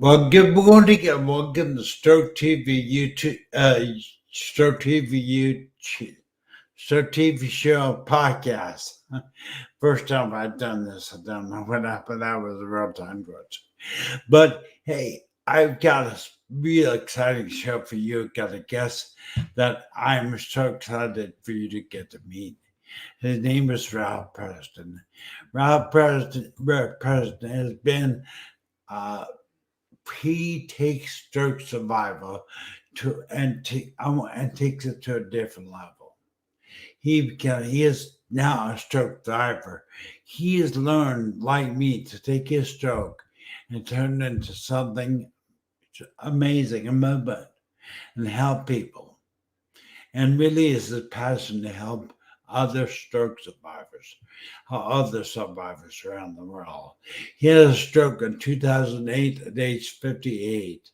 Well, good morning and welcome to Stroke TV YouTube, Stroke TV YouTube, Stroke TV Show podcast. First time I've done this, I don't know what happened. That was a real time glitch. But hey, I've got a real exciting show for you. Got a guest that I'm so excited for you to get to meet. His name is Ralph Preston. Ralph Preston has been he takes stroke survival and takes it to a different level. He is now a stroke survivor. He has learned, like me, to take his stroke and turn it into something amazing, a movement, and help people. And really is his passion to help other stroke survivors, other survivors around the world. He had a stroke in 2008 at age 58.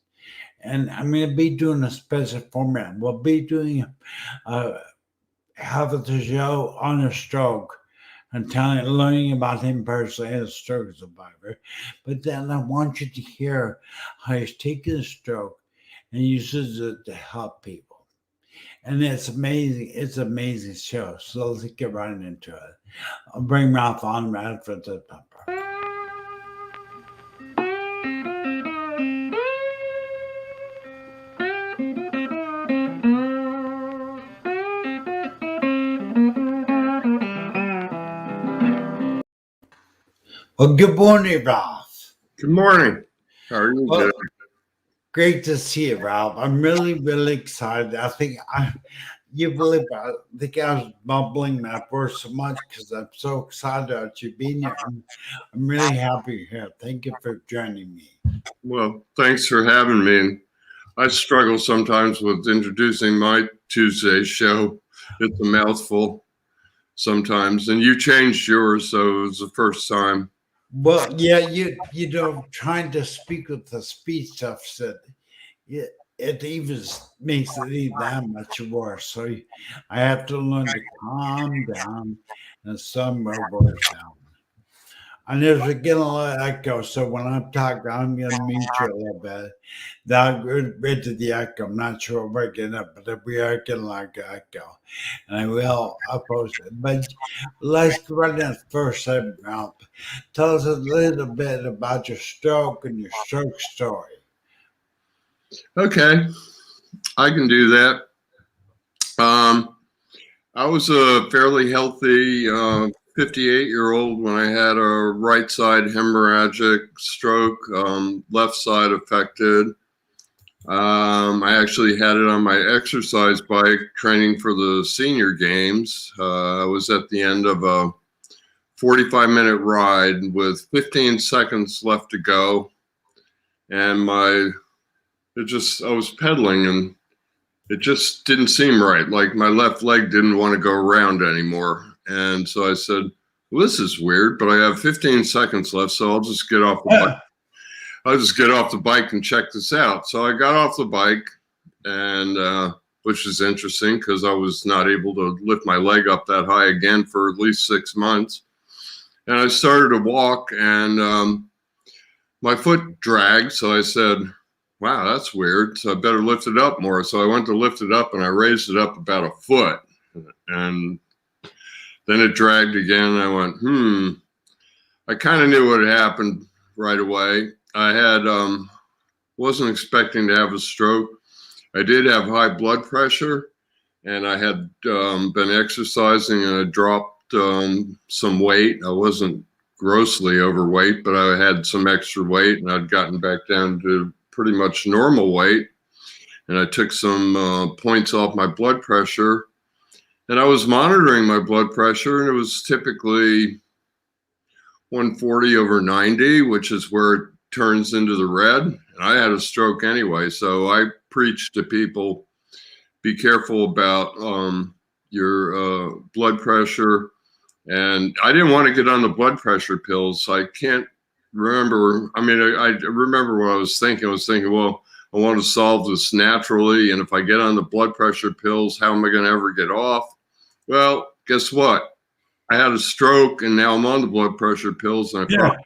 And I'm going to be doing a special format. We'll be doing have the show on a stroke and learning about him personally as a stroke survivor. But then I want you to hear how he's taken a stroke and uses it to help people. And it's amazing. It's an amazing show. So let's get right into it. I'll bring Ralph on right after the bumper. Well, good morning, Ralph. Good morning. How are you today? Great to see you, Ralph. I'm really, really excited. I think I was bubbling my voice so much because I'm so excited about you being here. I'm really happy you're here. Thank you for joining me. Well, thanks for having me. I struggle sometimes with introducing my Tuesday show. It's a mouthful sometimes, and you changed yours, so it was the first time. Well, yeah, you know, trying to speak with the speech stuff said it even makes it even that much worse. So I have to learn to calm down and slow my voice down. And there's getting a lot of echo, so when I'm talking, I'm going to mute you a little bit. That'll get rid of the echo. I'm not sure if we're getting it, but we are getting like an echo. And I will post it. But let's go right in the first segment, Ralph. Tell us a little bit about your stroke and your stroke story. Okay, I can do that. I was a fairly healthy 58-year-old when I had a right side hemorrhagic stroke, left side affected. I actually had it on my exercise bike training for the senior games. I was at the end of a 45-minute ride with 15 seconds left to go. And I was pedaling and it just didn't seem right. Like my left leg didn't want to go around anymore. And so I said, well, this is weird, but I have 15 seconds left, so I'll just get off the bike. I'll just get off the bike and check this out. So I got off the bike, and which is interesting because I was not able to lift my leg up that high again for at least 6 months. And I started to walk, and my foot dragged. So I said, wow, that's weird. So I better lift it up more. So I went to lift it up, and I raised it up about a foot. And then it dragged again. And I went, I kind of knew what had happened right away. I wasn't expecting to have a stroke. I did have high blood pressure, and I had been exercising, and I dropped some weight. I wasn't grossly overweight, but I had some extra weight, and I'd gotten back down to pretty much normal weight. And I took some points off my blood pressure, and I was monitoring my blood pressure, and it was typically 140/90, which is where it turns into the red. And I had a stroke anyway. So I preach to people, be careful about your blood pressure. And I didn't want to get on the blood pressure pills. I can't remember. I mean, I remember what I was thinking. I was thinking, well, I want to solve this naturally. And if I get on the blood pressure pills, how am I going to ever get off? Well, guess what? I had a stroke, and now I'm on the blood pressure pills, and I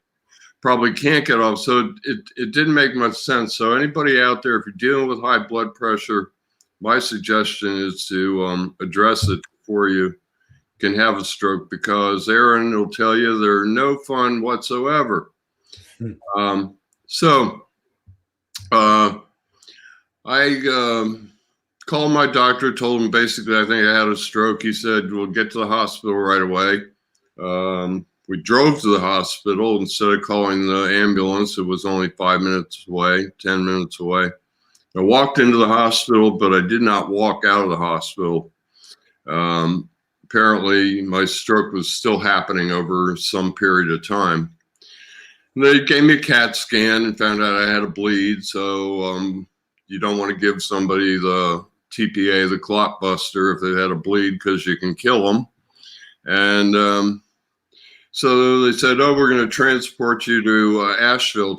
probably can't get off. So it didn't make much sense. So anybody out there, if you're dealing with high blood pressure, my suggestion is to address it before you can have a stroke, because Aaron will tell you they're no fun whatsoever. So I called my doctor, told him basically I think I had a stroke. He said, we'll get to the hospital right away. We drove to the hospital instead of calling the ambulance. It was only 5 minutes away, 10 minutes away. I walked into the hospital, but I did not walk out of the hospital. Apparently, my stroke was still happening over some period of time. And they gave me a CAT scan and found out I had a bleed. So you don't want to give somebody the TPA, the clot buster, if they had a bleed, because you can kill them. And so they said, oh, we're going to transport you to Asheville.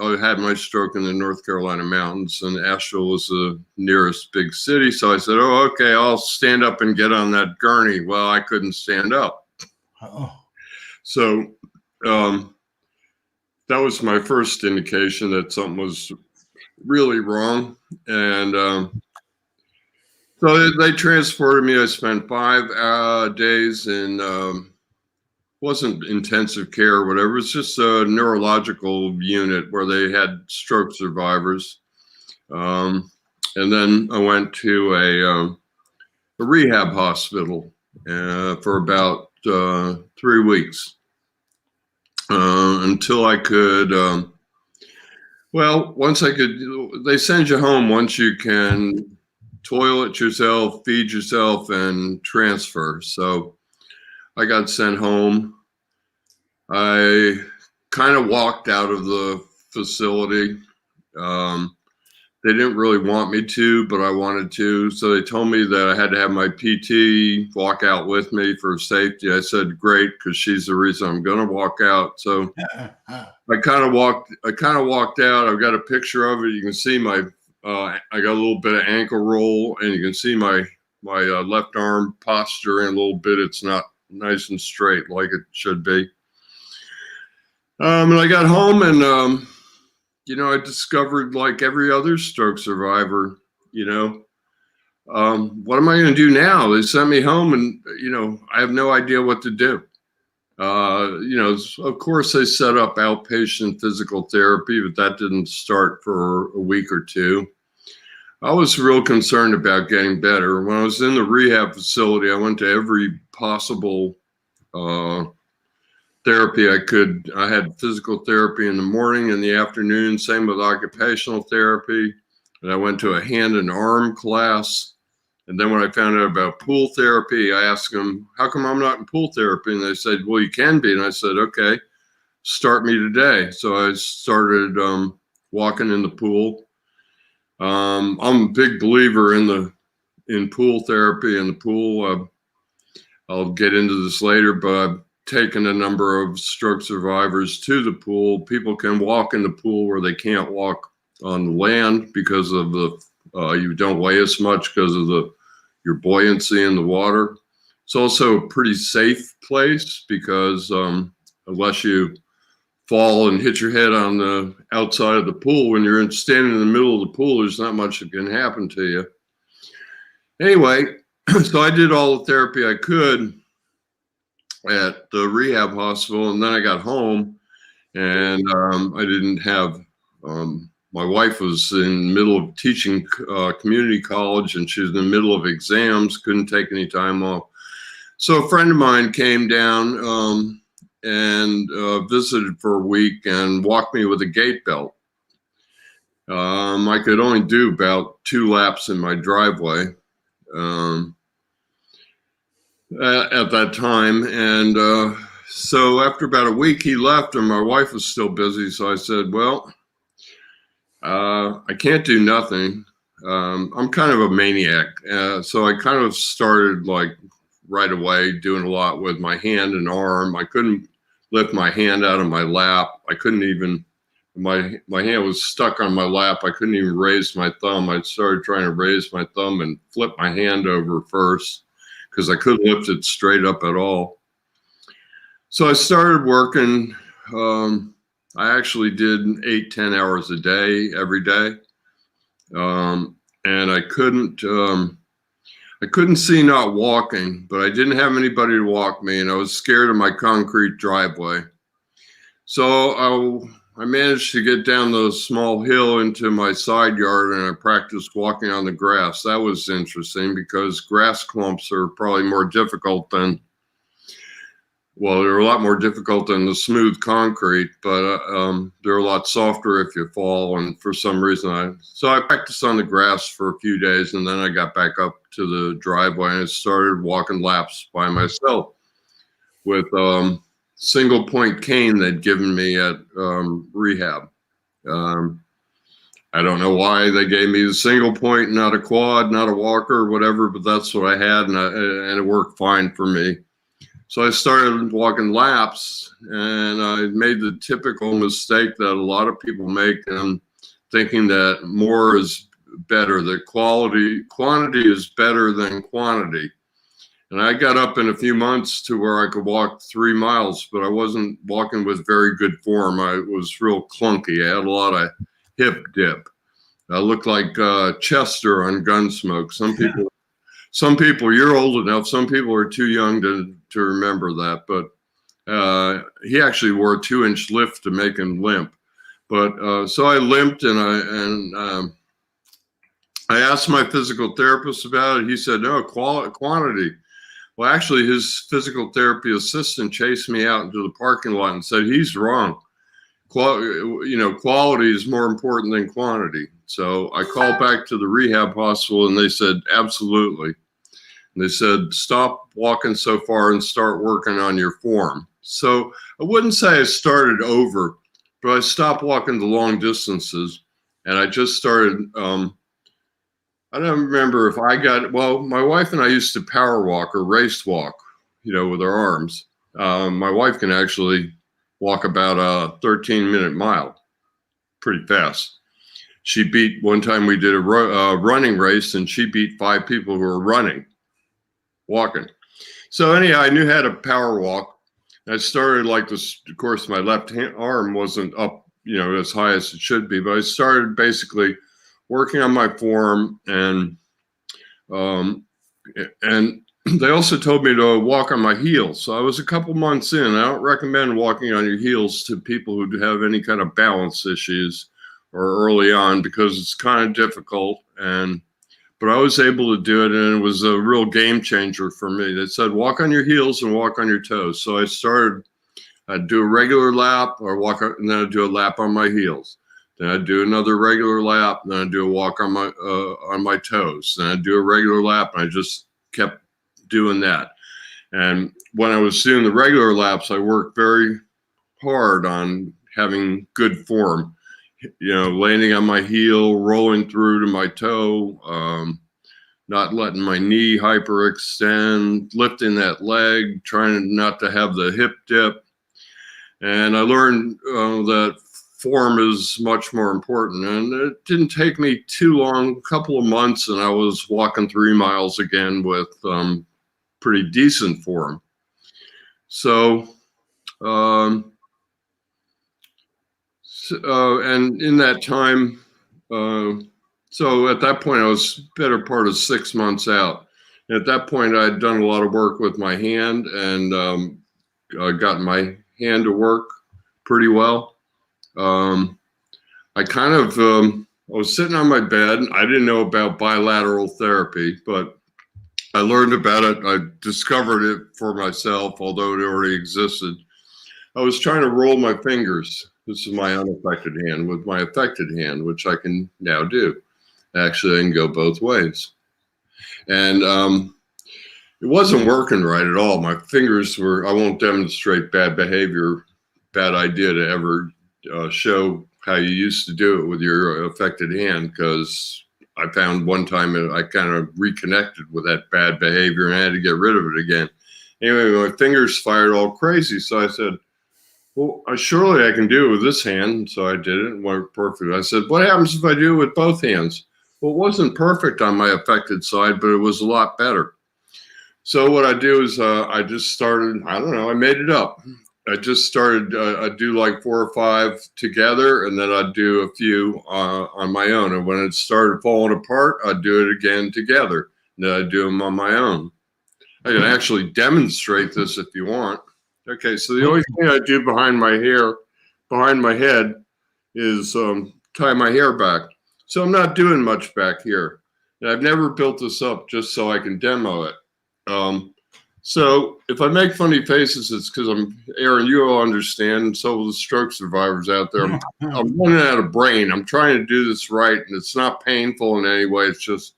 I had my stroke in the North Carolina mountains, and Asheville was the nearest big city. So I said, oh, okay, I'll stand up and get on that gurney. Well, I couldn't stand up. So that was my first indication that something was really wrong. And so they transported me. I spent 5 days in wasn't intensive care or whatever. It was just a neurological unit where they had stroke survivors. And then I went to a rehab hospital for about 3 weeks until I could, once I could, they send you home once you can toilet yourself, feed yourself, and transfer. So I got sent home. I kind of walked out of the facility. They didn't really want me to, but I wanted to. So they told me that I had to have my PT walk out with me for safety. I said, great, because she's the reason I'm going to walk out. So I kind of walked out. I've got a picture of it. You can see I got a little bit of ankle roll, and you can see my left arm posture in a little bit. It's not nice and straight like it should be. And I got home, and I discovered, like every other stroke survivor, what am I going to do now? They sent me home, and I have no idea what to do. Of course they set up outpatient physical therapy, but that didn't start for a week or two. I was real concerned about getting better. When I was in the rehab facility, I went to every possible therapy I could. I had physical therapy in the morning and the afternoon, same with occupational therapy. And I went to a hand and arm class. And then when I found out about pool therapy, I asked them, how come I'm not in pool therapy? And they said, well, you can be. And I said, okay, start me today. So I started walking in the pool. I'm a big believer in pool therapy and the pool. I'll get into this later, but I've taken a number of stroke survivors to the pool. People can walk in the pool where they can't walk on the land because of you don't weigh as much because of your buoyancy in the water. It's also a pretty safe place because unless you fall and hit your head on the outside of the pool, when you're standing in the middle of the pool, there's not much that can happen to you. Anyway, so I did all the therapy I could at the rehab hospital, and then I got home, and I didn't have, my wife was in the middle of teaching community college, and she was in the middle of exams, couldn't take any time off. So a friend of mine came down and visited for a week and walked me with a gait belt. I could only do about 2 laps in my driveway at that time. And so after about a week, he left, and my wife was still busy. So I said, well, I can't do nothing. I'm kind of a maniac. So I kind of started like right away doing a lot with my hand and arm. I couldn't lift my hand out of my lap. I couldn't even, my hand was stuck on my lap. I couldn't even raise my thumb. I started trying to raise my thumb and flip my hand over first because I couldn't lift it straight up at all. So I started working I actually did 8-10 hours a day, every day. And I couldn't see not walking, but I didn't have anybody to walk me, and I was scared of my concrete driveway. So I managed to get down the small hill into my side yard, and I practiced walking on the grass. That was interesting because grass clumps are probably more difficult than, well, they're a lot more difficult than the smooth concrete, but they're a lot softer if you fall. And for some reason, I practiced on the grass for a few days, and then I got back up to the driveway and I started walking laps by myself with single point cane they'd given me at rehab. I don't know why they gave me the single point, not a quad, not a walker, whatever, but that's what I had, and it worked fine for me. So I started walking laps, and I made the typical mistake that a lot of people make, and thinking that more is better, that quantity is better than quantity. And I got up in a few months to where I could walk 3 miles, but I wasn't walking with very good form. I was real clunky. I had a lot of hip dip. I looked like Chester on Gunsmoke. Some people, you're old enough. Some people are too young to remember that. But he actually wore a 2-inch lift to make him limp. But so I limped, and I asked my physical therapist about it. He said, no, quantity. Well, actually, his physical therapy assistant chased me out into the parking lot and said, he's wrong. Quality is more important than quantity. So I called back to the rehab hospital, and they said, absolutely. And they said, stop walking so far and start working on your form. So I wouldn't say I started over, but I stopped walking the long distances, and I just started, I don't remember if my wife and I used to power walk or race walk, with our arms. My wife can actually walk about a 13-minute mile pretty fast. One time we did a running race, and she beat 5 people who were walking. So anyhow, I knew how to power walk. I started like this. Of course, my left arm wasn't up, as high as it should be, but I started basically working on my form, and they also told me to walk on my heels. So I was a couple months in. I don't recommend walking on your heels to people who have any kind of balance issues or early on, because it's kind of difficult. But I was able to do it, and it was a real game changer for me. They said, walk on your heels and walk on your toes. So I'd do a regular lap, or and then I'd do a lap on my heels. Then I'd do another regular lap. Then I'd do a walk on my toes. Then I'd do a regular lap. And I just kept doing that. And when I was doing the regular laps, I worked very hard on having good form. Landing on my heel, rolling through to my toe, not letting my knee hyperextend, lifting that leg, trying not to have the hip dip. And I learned that form is much more important. And it didn't take me too long, a couple of months, and I was walking 3 miles again with pretty decent form. So, and in that time, so at that point, I was better part of 6 months out. And at that point, I'd done a lot of work with my hand, and gotten my hand to work pretty well. I was sitting on my bed. I didn't know about bilateral therapy, but I learned about it. I discovered it for myself, although it already existed. I was trying to roll my fingers. This is my unaffected hand with my affected hand, which I can now do. Actually, I can go both ways. And it wasn't working right at all. My fingers I won't demonstrate bad behavior, bad idea to ever show how you used to do it with your affected hand, because I found one time I kind of reconnected with that bad behavior and I had to get rid of it again. Anyway, my fingers fired all crazy. So I said, well, surely I can do it with this hand. So I did it and worked perfect. I said, what happens if I do it with both hands? Well, it wasn't perfect on my affected side, but it was a lot better. So what I do is I just started, I don't know, I made it up. I just started, I'd do like 4 or 5 together, and then I'd do a few on my own. And when it started falling apart, I'd do it again together. And then I'd do them on my own. I can actually demonstrate this if you want. Okay, so the only thing I do behind my hair, behind my head, is tie my hair back. So I'm not doing much back here. And I've never built this up just so I can demo it. So if I make funny faces, it's because Aaron, you all understand, so will the stroke survivors out there. I'm running out of brain. I'm trying to do this right, and it's not painful in any way. It's just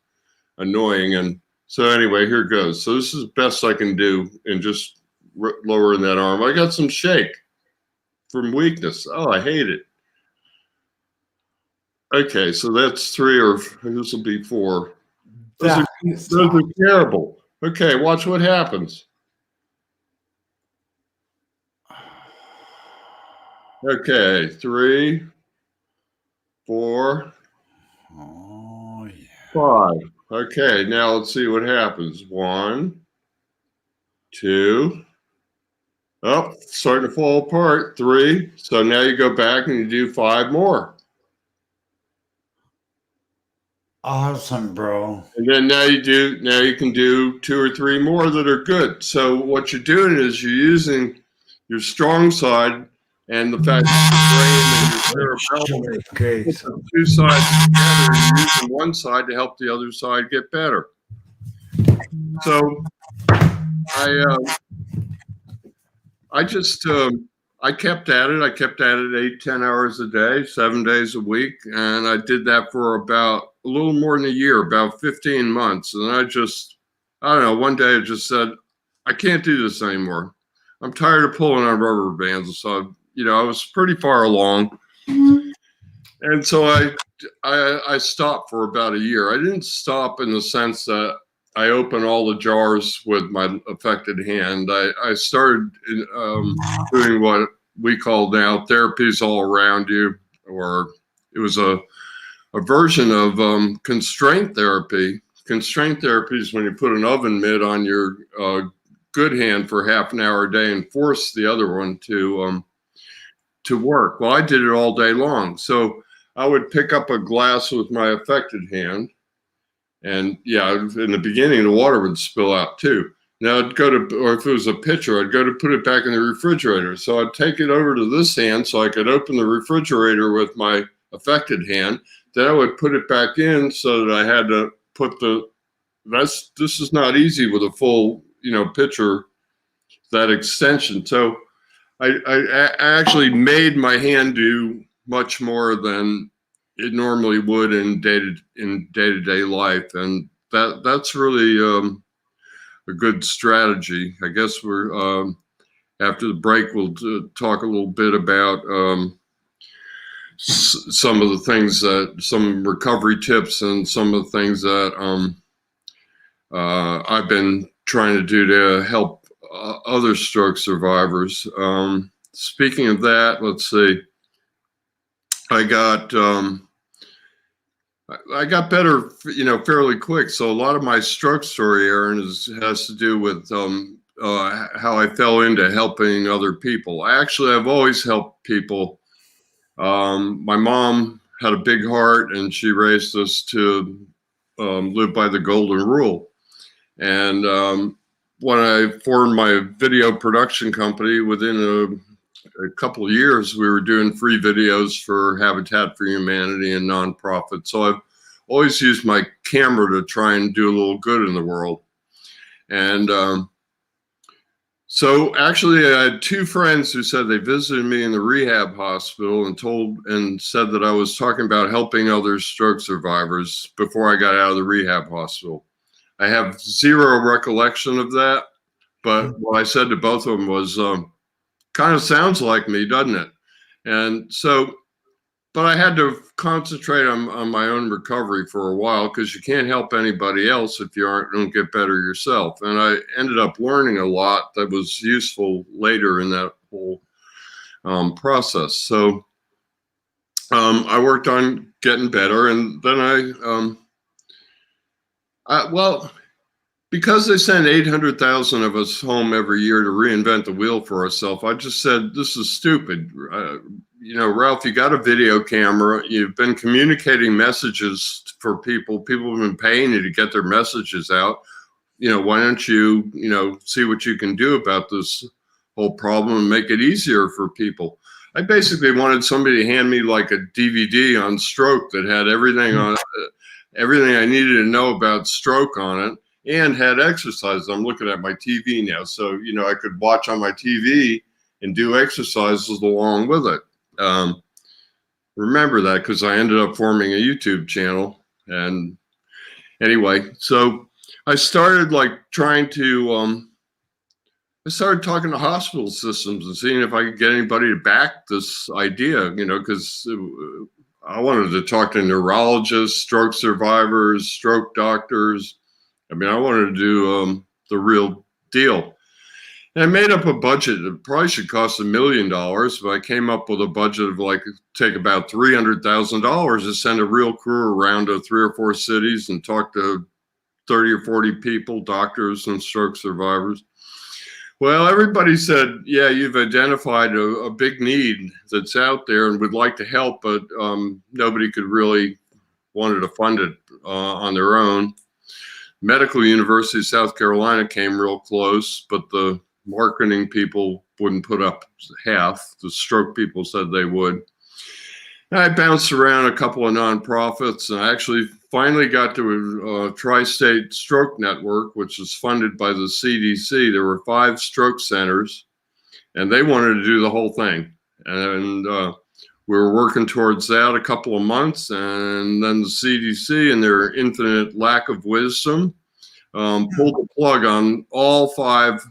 annoying. And so anyway, here goes. So this is the best I can do in just lowering that arm. I got some shake from weakness. Oh, I hate it. Okay, so that's 3, or this will be 4. Those are terrible. Okay, watch what happens. Okay, 3, 4, 5. Okay, now let's see what happens. 1, 2. Oh, starting to fall apart. 3. So now you go back and you do 5 more. Awesome, bro. And then now you can do 2 or 3 more that are good. So what you're doing is you're using your strong side and the fact that your brain and your cerebellum, Okay. so 2 sides together, you're using one side to help the other side get better. So I kept at it. I kept at it 8, 10 hours a day, 7 days a week. And I did that for about a little more than a year, about 15 months. And I don't know, one day I just said, I can't do this anymore. I'm tired of pulling on rubber bands. So, I was pretty far along. And so I stopped for about a year. I didn't stop in the sense that I opened all the jars with my affected hand. I started doing what we call now therapies all around you, or it was a version of constraint therapy. Constraint therapy is when you put an oven mitt on your good hand for half an hour a day and force the other one to work. Well, I did it all day long. So I would pick up a glass with my affected hand. And yeah, in the beginning, the water would spill out too. Now I'd go to, or if it was a pitcher, I'd go to put it back in the refrigerator. So I'd take it over to this hand so I could open the refrigerator with my affected hand. Then I would put it back in so that I had to put this is not easy with a full, pitcher, that extension. So I actually made my hand do much more than it normally would in day-to-day life, and that's really a good strategy. I guess we're after the break we'll talk a little bit about some of the things some recovery tips and some of the things that I've been trying to do to help other stroke survivors. Speaking of that, let's see. I got better, fairly quick. So a lot of my stroke story, Aaron, has to do with how I fell into helping other people. I've always helped people. My mom had a big heart, and she raised us to live by the golden rule. And when I formed my video production company, within a couple of years, we were doing free videos for Habitat for Humanity and nonprofits. So I've always used my camera to try and do a little good in the world. And so actually I had 2 friends who said they visited me in the rehab hospital and said that I was talking about helping other stroke survivors before I got out of the rehab hospital. I have zero recollection of that, but what I said to both of them was, kind of sounds like me, doesn't it? And so, but I had to concentrate on my own recovery for a while, because you can't help anybody else if you don't get better yourself. And I ended up learning a lot that was useful later in that whole process. So I worked on getting better, and then because they send 800,000 of us home every year to reinvent the wheel for ourselves, I just said, this is stupid. Ralph, you got a video camera. You've been communicating messages for people. People have been paying you to get their messages out. Why don't you, see what you can do about this whole problem and make it easier for people. I basically wanted somebody to hand me like a DVD on stroke that had everything on everything I needed to know about stroke on it, and had exercises. I'm looking at my TV now, so I could watch on my TV and do exercises along with it. Remember that, because I ended up forming a YouTube channel. And anyway, so I started I started talking to hospital systems and seeing if I could get anybody to back this idea, because I wanted to talk to neurologists, stroke survivors, stroke doctors. I wanted to do the real deal. And I made up a budget. It probably should cost $1 million, but I came up with a budget of take about $300,000 to send a real crew around to 3 or 4 cities and talk to 30 or 40 people, doctors and stroke survivors. Well, everybody said, yeah, you've identified a big need that's out there and would like to help, but nobody could really wanted to fund it on their own. Medical University of South Carolina came real close, but the marketing people wouldn't put up half. The stroke people said they would. And I bounced around a couple of nonprofits, and I actually finally got to a Tri-State Stroke Network, which is funded by the CDC. There were 5 stroke centers, and they wanted to do the whole thing. And we were working towards that a couple of months, and then the CDC, in their infinite lack of wisdom, pulled the plug on all 5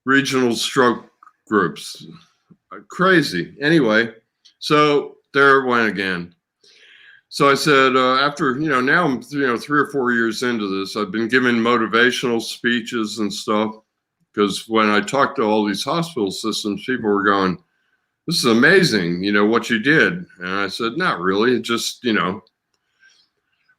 regional stroke groups. Crazy. Anyway, so there it went again. So I said, after, now I'm, 3 or 4 years into this, I've been giving motivational speeches and stuff, because when I talked to all these hospital systems, people were going, this is amazing, what you did. And I said, not really. It just,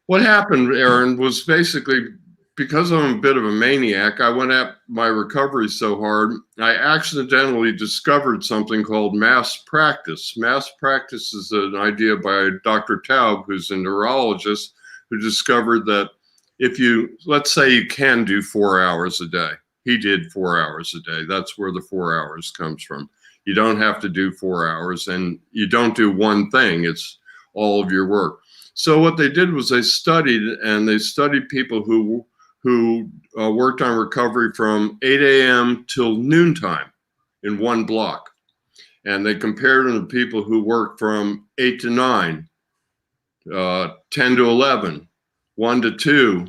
what happened, Aaron, was basically, because I'm a bit of a maniac, I went at my recovery so hard, I accidentally discovered something called mass practice. Mass practice is an idea by Dr. Taub, who's a neurologist, who discovered that if you, let's say you can do 4 hours a day. He did 4 hours a day. That's where the 4 hours comes from. You don't have to do 4 hours, and you don't do one thing. It's all of your work. So what they did was they studied people who worked on recovery from 8 a.m. till noontime in one block. And they compared them to people who worked from 8 to 9, 10 to 11, 1 to 2,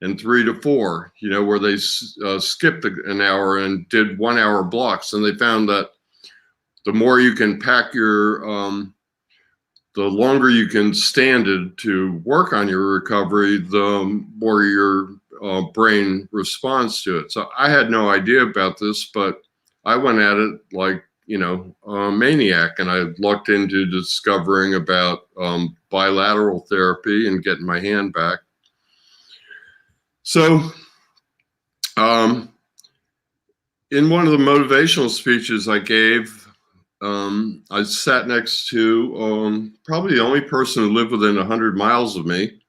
and 3 to 4, where they skipped an hour and did 1 hour blocks. And they found that the more you can pack your, the longer you can stand it to work on your recovery, the more your brain responds to it. So I had no idea about this, but I went at it like, a maniac, and I looked into discovering about bilateral therapy and getting my hand back. So in one of the motivational speeches I gave, I sat next to probably the only person who lived within 100 miles of me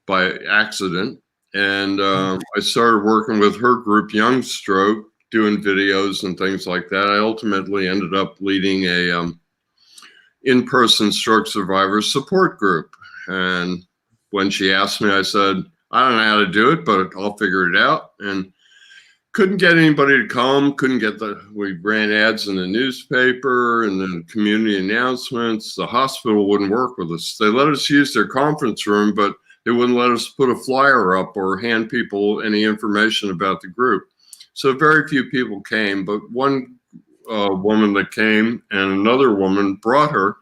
by accident. And I started working with her group, Young Stroke, doing videos and things like that. I ultimately ended up leading a in-person stroke survivor support group. And when she asked me, I said, I don't know how to do it, but I'll figure it out. And couldn't get anybody to come, we ran ads in the newspaper and then community announcements. The hospital wouldn't work with us. They let us use their conference room, but they wouldn't let us put a flyer up or hand people any information about the group. So very few people came, but one woman that came and another woman brought her.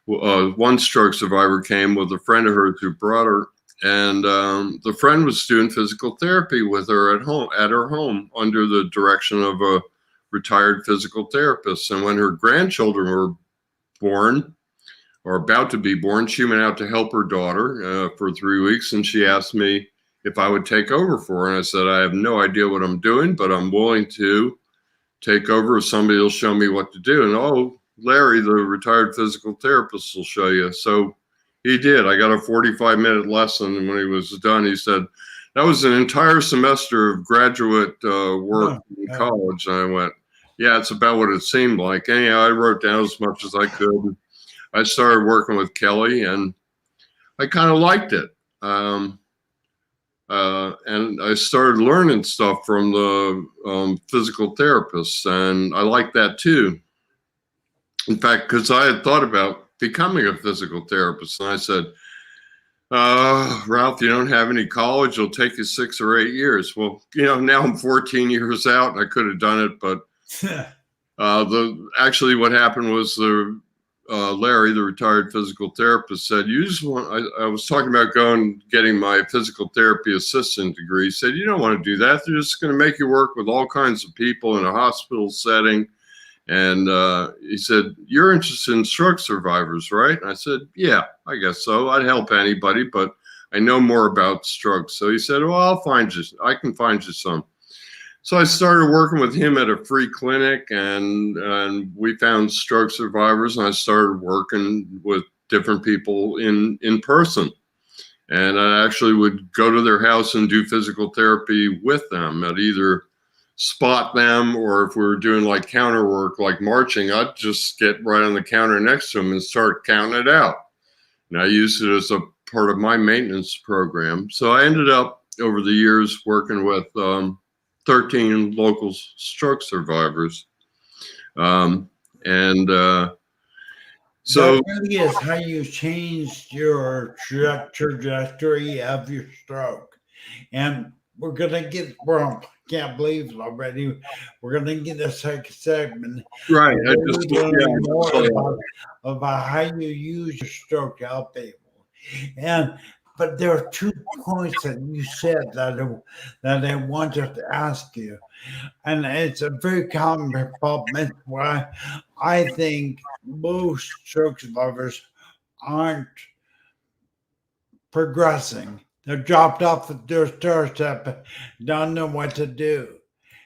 One stroke survivor came with a friend of hers who brought her. And the friend was doing physical therapy with her at her home under the direction of a retired physical therapist. And when her grandchildren were born, or about to be born. She went out to help her daughter for 3 weeks, and she asked me if I would take over for her. And I said, I have no idea what I'm doing, but I'm willing to take over if somebody will show me what to do. And oh, Larry, the retired physical therapist, will show you. So he did. I got a 45-minute lesson, and when he was done, he said, that was an entire semester of graduate work in college. And I went, yeah, it's about what it seemed like. Anyhow, I wrote down as much as I could. I started working with Kelly, and I kind of liked it. And I started learning stuff from the physical therapists, and I liked that too. In fact, because I had thought about becoming a physical therapist, and I said, Ralph, you don't have any college. It'll take you 6 or 8 years. Well, now I'm 14 years out, and I could have done it, but actually what happened was Larry, the retired physical therapist, said, you just want, I was talking about getting my physical therapy assistant degree. He said, you don't want to do that. They're just going to make you work with all kinds of people in a hospital setting. And he said, you're interested in stroke survivors, right? And I said, yeah, I guess so. I'd help anybody, but I know more about strokes. So he said, well, I can find you some. So I started working with him at a free clinic, and we found stroke survivors, and I started working with different people in person. And I actually would go to their house and do physical therapy with them. I'd either spot them, or if we were doing like counter work, like marching, I'd just get right on the counter next to them and start counting it out. And I used it as a part of my maintenance program. So I ended up over the years working with 13 local stroke survivors. So that really is how you changed your trajectory of your stroke. And we're going to get, well, can't believe it already. We're going to get a second segment. Right. I just learn more about how you use your stroke to help people. But there are 2 points that you said that I wanted to ask you. And it's a very common problem. It's why I think most stroke survivors aren't progressing. They're dropped off their doorstep, don't know what to do.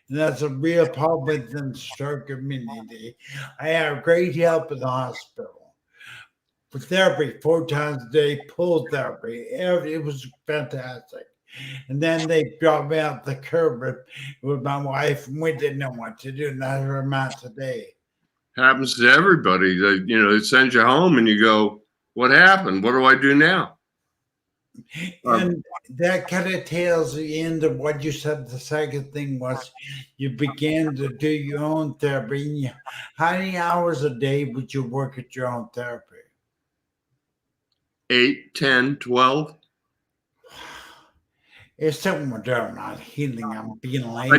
And that's a real problem in the stroke community. I have great help in the hospital. For therapy 4 times a day, pull therapy. It was fantastic. And then they dropped me out the curb with my wife, and we didn't know what to do. And that's where I'm at today. Happens to everybody. They send you home, and you go, what happened? What do I do now? And that kind of tails the end of what you said. The second thing was you began to do your own therapy. How many hours a day would you work at your own therapy? 8, 10, 12. It's something we're not healing. I'm being lazy.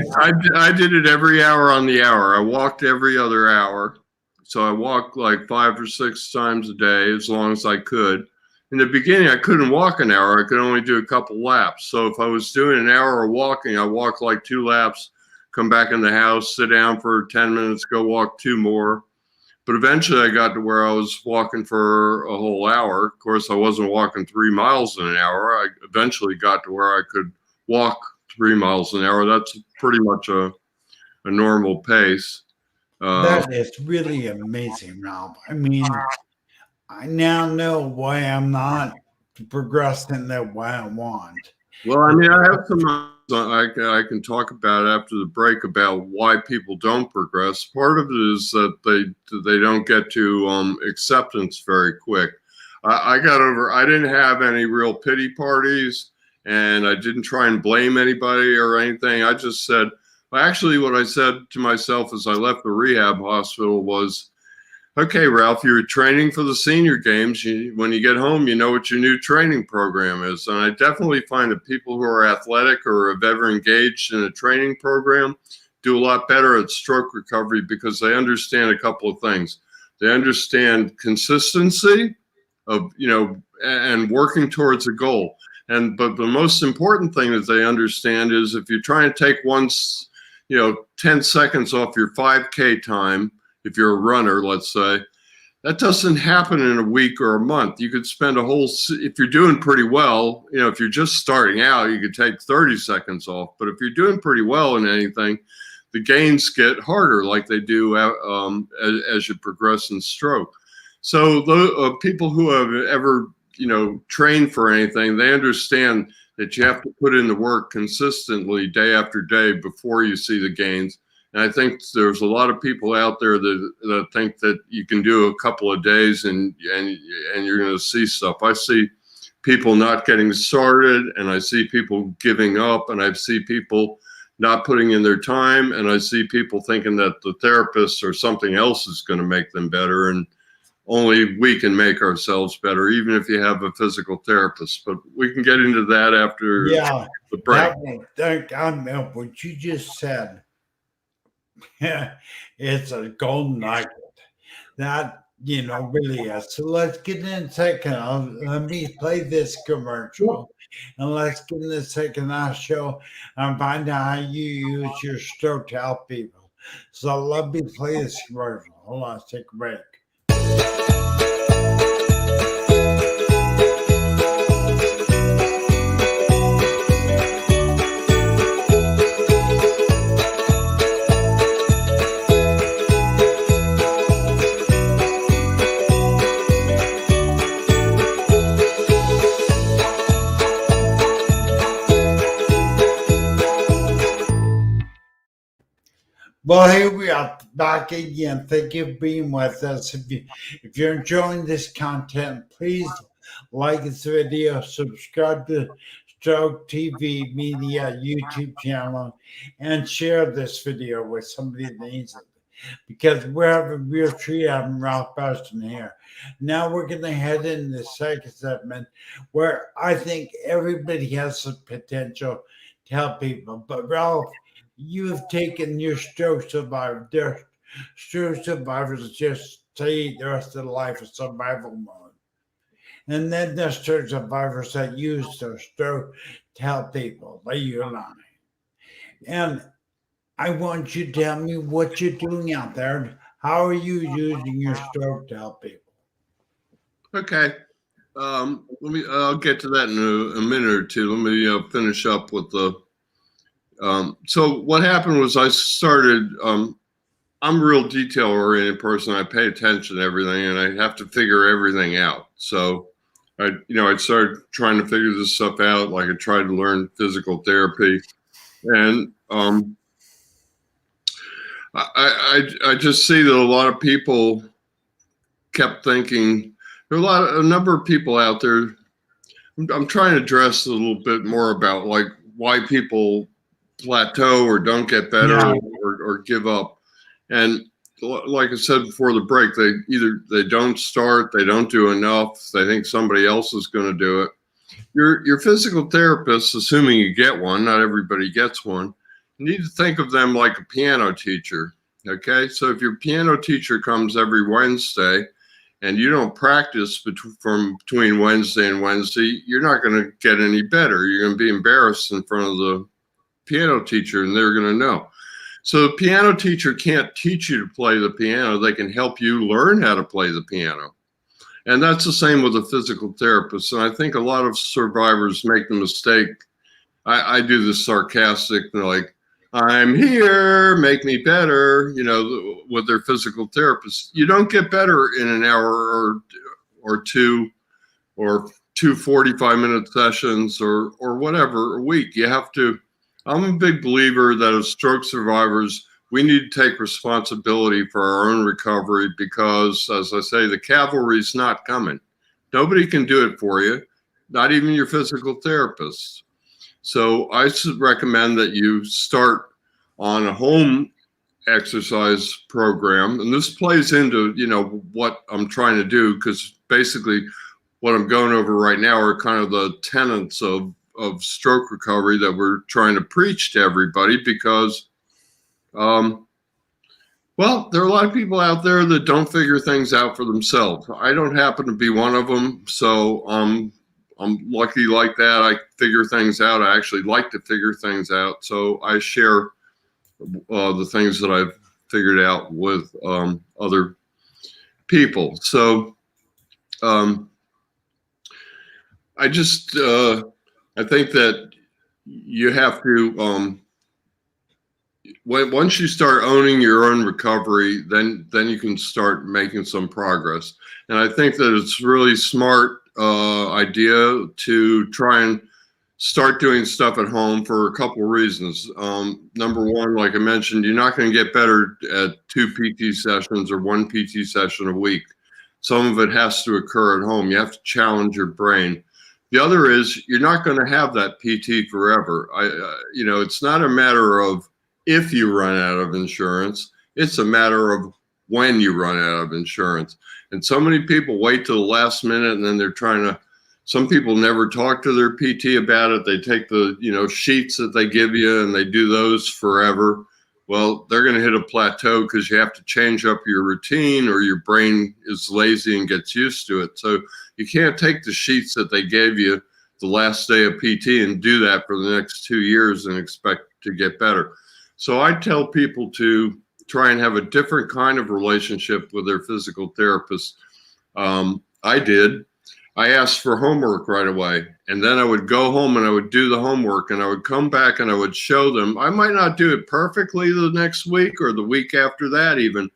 I did it every hour on the hour. I walked every other hour. So I walked like 5 or 6 times a day as long as I could. In the beginning, I couldn't walk an hour. I could only do a couple laps. So if I was doing an hour of walking, I walked like 2 laps, come back in the house, sit down for 10 minutes, go walk 2 more. But eventually I got to where I was walking for a whole hour. Of course, I wasn't walking 3 miles in an hour. I eventually got to where I could walk 3 miles an hour. That's pretty much a normal pace. That is really amazing, Ralph. I mean, I now know why I'm not progressing the way I want. Well, I mean, I have some I can talk about after the break about why people don't progress. Part of it is that they don't get to acceptance very quick. I didn't have any real pity parties, and I didn't try and blame anybody or anything. I just said, actually, what I said to myself as I left the rehab hospital was, okay, Ralph, you're training for the senior games. When you get home, you know what your new training program is. And I definitely find that people who are athletic or have ever engaged in a training program do a lot better at stroke recovery because they understand a couple of things. They understand consistency of, and working towards a goal. But the most important thing that they understand is if you're trying to take 10 seconds off your 5K time, if you're a runner, let's say, that doesn't happen in a week or a month. You could spend if you're doing pretty well, if you're just starting out, you could take 30 seconds off. But if you're doing pretty well in anything, the gains get harder like they do as you progress in stroke. So the people who have ever, trained for anything, they understand that you have to put in the work consistently day after day before you see the gains. And I think there's a lot of people out there that think that you can do a couple of days and you're going to see stuff. I see people not getting started, and I see people giving up, and I see people not putting in their time, and I see people thinking that the therapist or something else is going to make them better, and only we can make ourselves better, even if you have a physical therapist. But we can get into that after the break. What you just said, it's a golden nugget. That, really is. So let's get in a second. Let me play this commercial, and let's get in a second our show and find out how you use your stroke to help people. So let me play this commercial. Hold on, let's take a break. Well, here we are back again. Thank you for being with us. If you're enjoying this content, please like this video, subscribe to Stroke TV Media YouTube channel, and share this video with somebody that needs it. Because we're having real tree out in Ralph Preston here. Now we're going to head into the second segment where I think everybody has the potential to help people. But Ralph, you've taken your stroke survivor. Their stroke survivors just stay the rest of their life in survival mode. And then there's stroke survivors that use their stroke to help people, like you and I. And I want you to tell me what you're doing out there. How are you using your stroke to help people? Okay. I'll get to that in a minute or two. Let me finish up with the. So what happened was I started. I'm a real detail-oriented person. I pay attention to everything, and I have to figure everything out. So, I started trying to figure this stuff out. Like I tried to learn physical therapy, and I just see that a lot of people kept thinking. There are a number of people out there. I'm trying to address a little bit more about like why people plateau or don't get better or give up. And like I said before the break, they don't start, they don't do enough, they think somebody else is going to do it. Your physical therapist, assuming you get one, not everybody gets one, you need to think of them like a piano teacher. Okay, so if your piano teacher comes every Wednesday and you don't practice between Wednesday and Wednesday, you're not going to get any better. You're going to be embarrassed in front of the piano teacher, and they're going to know. So the piano teacher can't teach you to play the piano. They can help you learn how to play the piano. And that's the same with a physical therapist. And I think a lot of survivors make the mistake. I do this sarcastic, like, I'm here, make me better, with their physical therapist. You don't get better in an hour or two or two 45-minute sessions or whatever a week. You have to. I'm a big believer that as stroke survivors, we need to take responsibility for our own recovery because, as I say, the cavalry's not coming. Nobody can do it for you, not even your physical therapist. So I recommend that you start on a home exercise program. And this plays into, what I'm trying to do, because basically what I'm going over right now are kind of the tenets of stroke recovery that we're trying to preach to everybody because, there are a lot of people out there that don't figure things out for themselves. I don't happen to be one of them. So, I'm lucky like that. I figure things out. I actually like to figure things out. So I share the things that I've figured out with other people. So I just I think that you have to once you start owning your own recovery, then you can start making some progress. And I think that it's really smart idea to try and start doing stuff at home for a couple of reasons. Number one, like I mentioned, you're not going to get better at 2 PT sessions or 1 PT session a week. Some of it has to occur at home. You have to challenge your brain. The other is you're not going to have that PT forever. You know, it's not a matter of if you run out of insurance, it's a matter of when you run out of insurance. And so many people wait till the last minute, and then they're trying to, some people never talk to their PT about it. They take the, you know, sheets that they give you and they do those forever. Well, they're going to hit a plateau because you have to change up your routine, or your brain is lazy and gets used to it. So you can't take the sheets that they gave you the last day of PT and do that for the next 2 years and expect to get better. So I tell people to try and have a different kind of relationship with their physical therapist. I did. I asked for homework right away, and then I would go home and I would do the homework, and I would come back and I would show them. I might not do it perfectly the next week or the week after that even,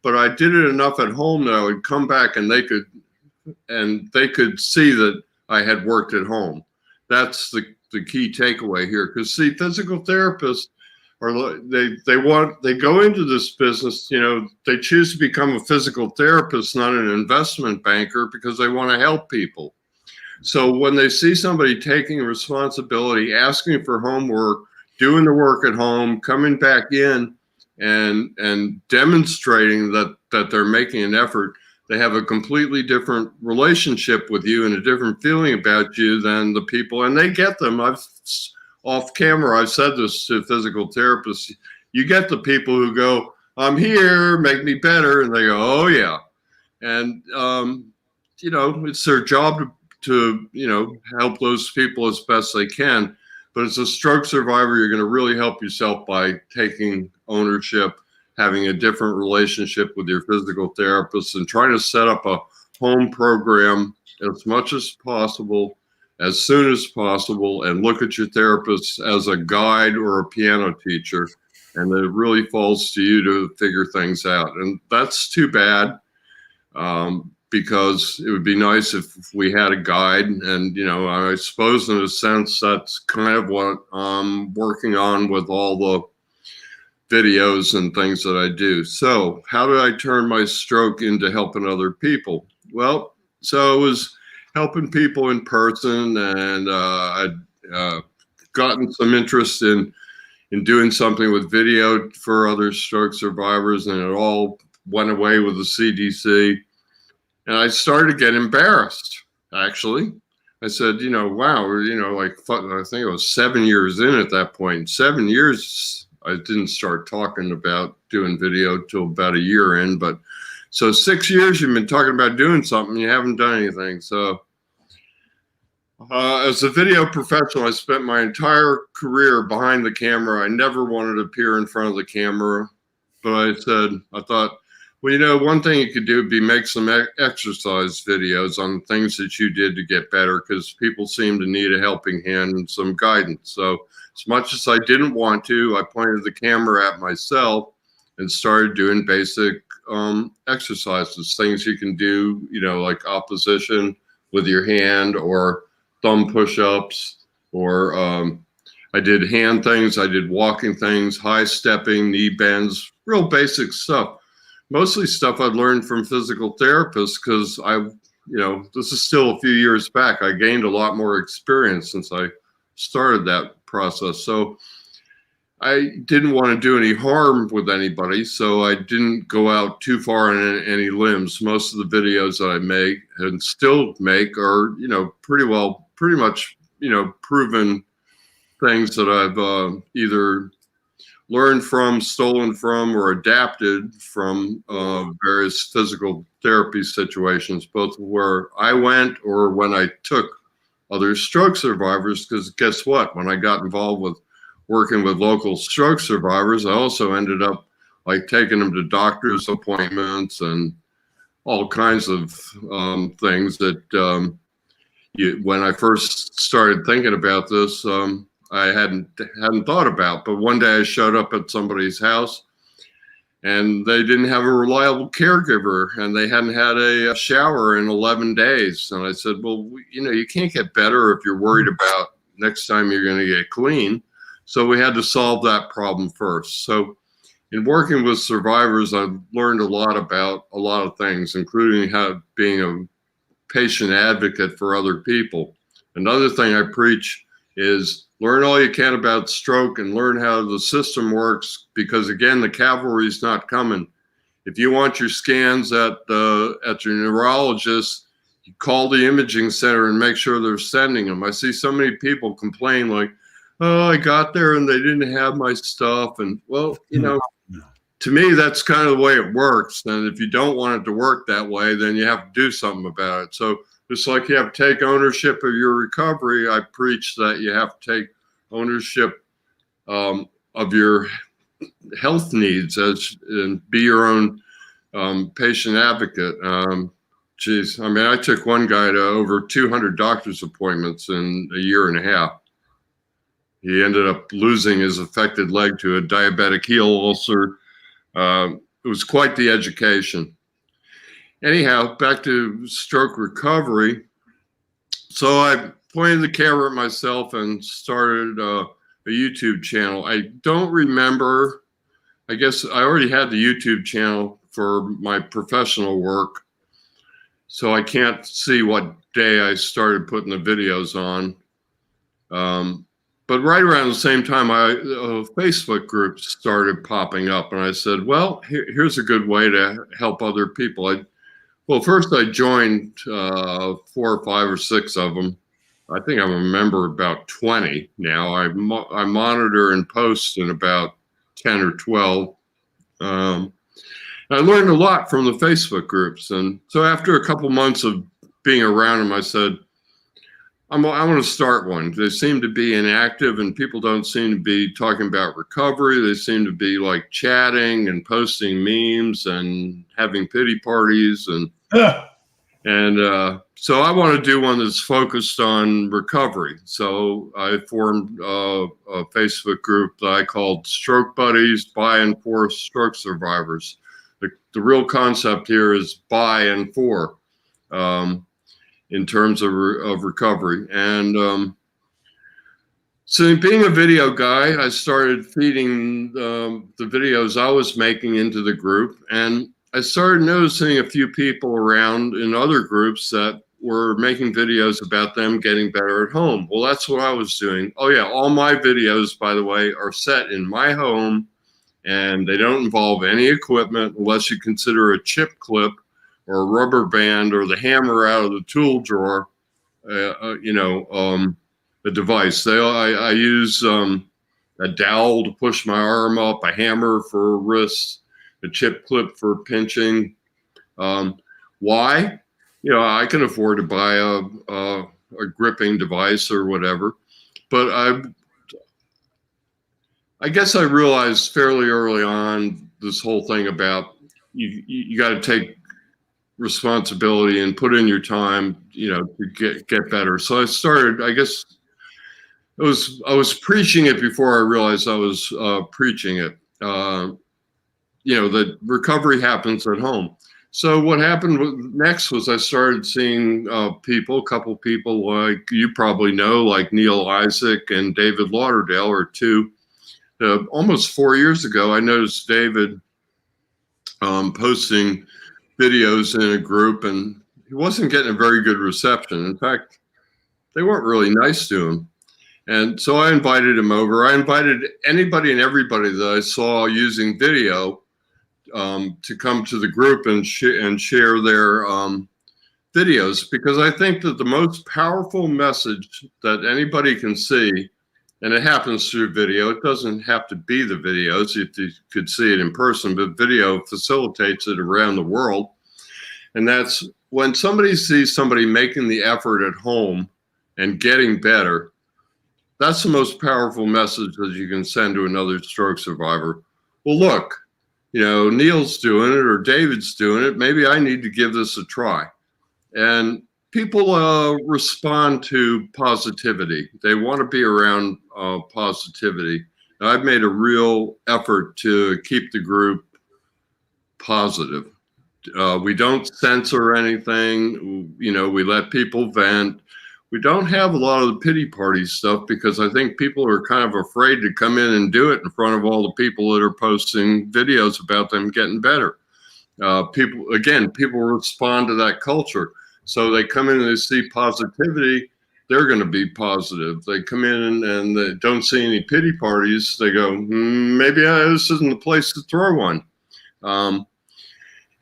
but I did it enough at home that I would come back and they could see that I had worked at home. That's the key takeaway here. Because see, physical therapists they go into this business, you know, they choose to become a physical therapist, not an investment banker, because they want to help people. So when they see somebody taking responsibility, asking for homework, doing the work at home, coming back in and demonstrating that they're making an effort, they have a completely different relationship with you and a different feeling about you than the people, and they get them. Off camera, I've said this to physical therapists. You get the people who go, "I'm here, make me better," and they go, "Oh yeah," and you know, it's their job to you know, help those people as best they can. But as a stroke survivor, you're going to really help yourself by taking ownership, having a different relationship with your physical therapist, and trying to set up a home program as much as possible, as soon as possible, and look at your therapist as a guide or a piano teacher. And it really falls to you to figure things out. And that's too bad, because it would be nice if we had a guide. And, you know, I suppose in a sense, that's kind of what I'm working on with all the videos and things that I do. So how did I turn my stroke into helping other people? Well, so it was helping people in person, and I'd gotten some interest in doing something with video for other stroke survivors, and it all went away with the CDC. And I started to get embarrassed, actually. I said, you know, wow, you know, like I think it was 7 years in at that point. 7 years, I didn't start talking about doing video till about a year in, but so 6 years you've been talking about doing something, you haven't done anything. So as a video professional, I spent my entire career behind the camera. I never wanted to appear in front of the camera, but I thought, well, you know, one thing you could do would be make some exercise videos on things that you did to get better, because people seem to need a helping hand and some guidance. So as much as I didn't want to, I pointed the camera at myself and started doing basic exercises, things you can do, you know, like opposition with your hand, or thumb push-ups, or I did hand things, I did walking things, high stepping, knee bends, real basic stuff. Mostly stuff I'd learned from physical therapists, because you know, this is still a few years back. I gained a lot more experience since I started that process. So I didn't want to do any harm with anybody, so I didn't go out too far on any limbs. Most of the videos that I make and still make are, you know, pretty much, you know, proven things that I've either learned from, stolen from, or adapted from various physical therapy situations, both where I went or when I took other stroke survivors. Because guess what? When I got involved with working with local stroke survivors, I also ended up like taking them to doctor's appointments and all kinds of things that when I first started thinking about this, I hadn't thought about. But one day I showed up at somebody's house, and they didn't have a reliable caregiver, and they hadn't had a shower in 11 days. And I said, well, you can't get better if you're worried about next time you're going to get clean. So we had to solve that problem first. So in working with survivors, I've learned a lot about a lot of things, including how being a patient advocate for other people. Another thing I preach is learn all you can about stroke and learn how the system works, because again, the cavalry's not coming. If you want your scans at your neurologist, you call the imaging center and make sure they're sending them. I see so many people complain like, oh, I got there and they didn't have my stuff. And well, to me, that's kind of the way it works. And if you don't want it to work that way, then you have to do something about it. So just like you have to take ownership of your recovery, I preach that you have to take ownership of your health needs and be your own patient advocate. Geez, I mean, I took one guy to over 200 doctor's appointments in a year and a half. He ended up losing his affected leg to a diabetic heel ulcer. It was quite the education. Anyhow, back to stroke recovery. So I pointed the camera at myself and started a YouTube channel. I don't remember, I guess I already had the YouTube channel for my professional work, so I can't see what day I started putting the videos on. But right around the same time, Facebook groups started popping up, and I said, well, here's a good way to help other people. Well, first I joined 4 or 5 or 6 of them. I think I'm a member about 20 now. I monitor and post in about 10 or 12. I learned a lot from the Facebook groups. And so after a couple months of being around them, I said, I want to start one. They seem to be inactive and people don't seem to be talking about recovery. They seem to be like chatting and posting memes and having pity parties. And so I want to do one that's focused on recovery. So I formed a Facebook group that I called Stroke Buddies by and for stroke survivors. The real concept here is by and for. In terms of recovery. And so being a video guy, I started feeding the videos I was making into the group. And I started noticing a few people around in other groups that were making videos about them getting better at home. Well, that's what I was doing. Oh yeah, all my videos, by the way, are set in my home, and they don't involve any equipment unless you consider a chip clip or a rubber band or the hammer out of the tool drawer, a device. I use a dowel to push my arm up, a hammer for wrists, a chip clip for pinching. Why? I can afford to buy a gripping device or whatever, but I guess I realized fairly early on this whole thing about you got to take responsibility and put in your time, to get better. So I started, I guess I was preaching it before I realized I was preaching it. That recovery happens at home. So what happened next was I started seeing a couple people like you probably know, like Neil Isaac and David Lauderdale are two. Almost 4 years ago, I noticed David posting videos in a group, and he wasn't getting a very good reception. In fact, they weren't really nice to him. And so I invited him over. I invited anybody and everybody that I saw using video to come to the group and share their videos, because I think that the most powerful message that anybody can see, and it happens through video, it doesn't have to be the videos, if you could see it in person, but video facilitates it around the world. And that's when somebody sees somebody making the effort at home and getting better, that's the most powerful message that you can send to another stroke survivor. Well, look, Neil's doing it or David's doing it. Maybe I need to give this a try. And people respond to positivity. They want to be around positivity. And I've made a real effort to keep the group positive. We don't censor anything. We let people vent. We don't have a lot of the pity party stuff because I think people are kind of afraid to come in and do it in front of all the people that are posting videos about them getting better. People respond to that culture. So they come in and they see positivity, they're going to be positive. They come in and they don't see any pity parties. They go, maybe this isn't the place to throw one.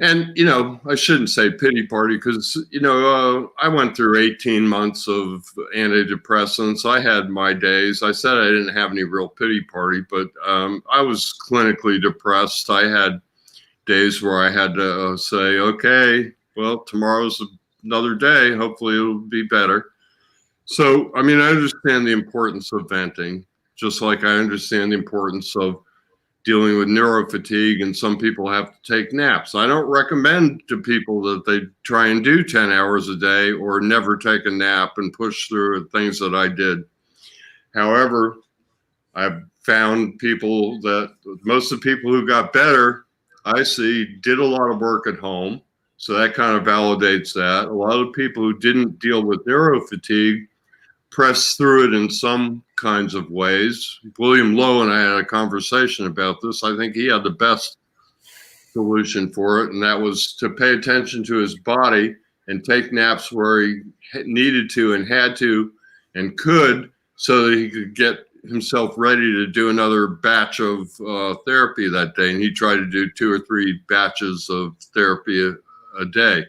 And, I shouldn't say pity party because, I went through 18 months of antidepressants. I had my days. I said I didn't have any real pity party, but I was clinically depressed. I had days where I had to say, okay, well, tomorrow's another day. Hopefully it'll be better. So, I understand the importance of venting, just like I understand the importance of dealing with neurofatigue, and some people have to take naps. I don't recommend to people that they try and do 10 hours a day or never take a nap and push through things that I did. However, I've found people that most of the people who got better, I see, did a lot of work at home. So that kind of validates that. A lot of people who didn't deal with neurofatigue pressed through it in some kinds of ways. William Lowe and I had a conversation about this. I think he had the best solution for it, and that was to pay attention to his body and take naps where he needed to and had to and could, so that he could get himself ready to do another batch of therapy that day. And he tried to do 2 or 3 batches of therapy a day.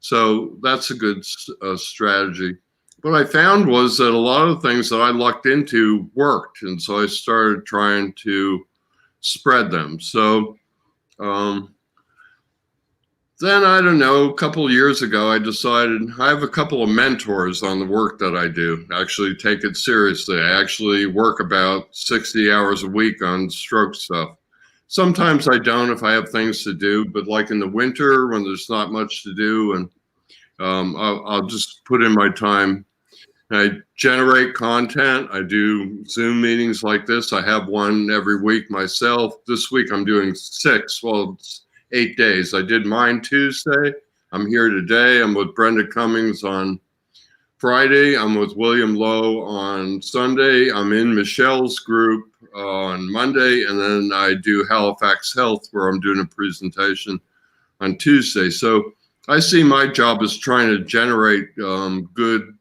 So that's a good strategy. What I found was that a lot of the things that I lucked into worked. And so I started trying to spread them. So then, I don't know, a couple of years ago, I decided I have a couple of mentors on the work that I do. I actually take it seriously. I actually work about 60 hours a week on stroke stuff. Sometimes I don't if I have things to do, but like in the winter when there's not much to do, and I'll just put in my time. I generate content. I do Zoom meetings like this. I have one every week myself. This week I'm doing 6. Well, it's 8 days. I did mine Tuesday. I'm here today. I'm with Brenda Cummings on Friday. I'm with William Lowe on Sunday. I'm in Michelle's group on Monday. And then I do Halifax Health, where I'm doing a presentation on Tuesday. So I see my job as trying to generate good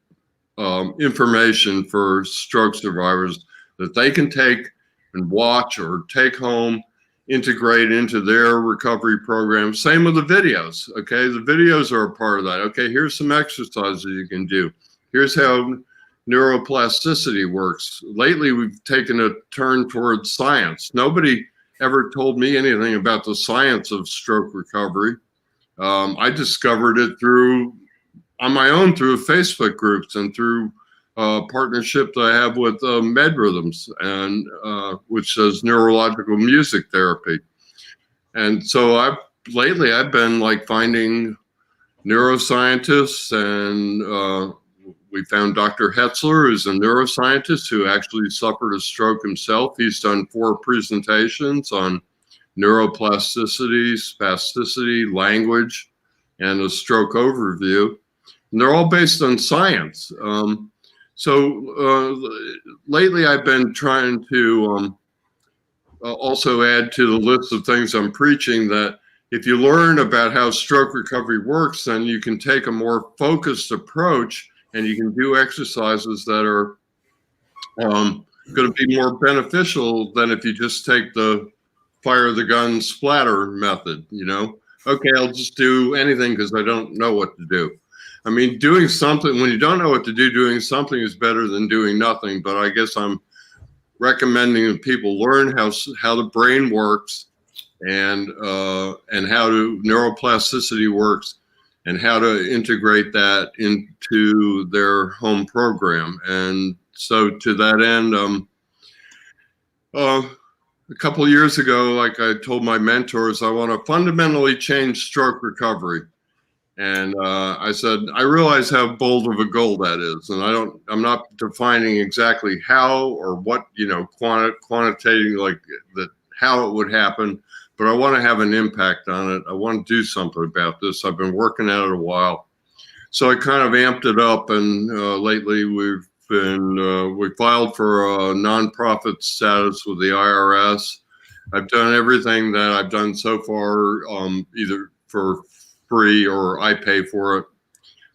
information for stroke survivors that they can take and watch or take home, integrate into their recovery program. Same with the videos. Okay, the videos are a part of that. Okay, here's some exercises you can do. Here's how neuroplasticity works. Lately, we've taken a turn towards science. Nobody ever told me anything about the science of stroke recovery. I discovered it on my own through Facebook groups and through partnership that I have with MedRhythms, and which does neurological music therapy. And so lately I've been like finding neuroscientists, and we found Dr. Hetzler, who's a neuroscientist who actually suffered a stroke himself. He's done 4 presentations on neuroplasticity, spasticity, language, and a stroke overview. And they're all based on science. So lately I've been trying to also add to the list of things I'm preaching that if you learn about how stroke recovery works, then you can take a more focused approach, and you can do exercises that are going to be more beneficial than if you just take the fire the gun splatter method. Okay, I'll just do anything because I don't know what to do. I mean, doing something when you don't know what to do, doing something is better than doing nothing. But I guess I'm recommending that people learn how the brain works, and how neuroplasticity works, and how to integrate that into their home program. And so to that end, a couple of years ago, like I told my mentors, I want to fundamentally change stroke recovery. And I said, I realize how bold of a goal that is. And I'm not defining exactly how or what, quantitating like that, how it would happen, but I want to have an impact on it. I want to do something about this. I've been working at it a while. So I kind of amped it up, and lately we filed for a nonprofit status with the IRS. I've done everything that I've done so far, either for free or I pay for it.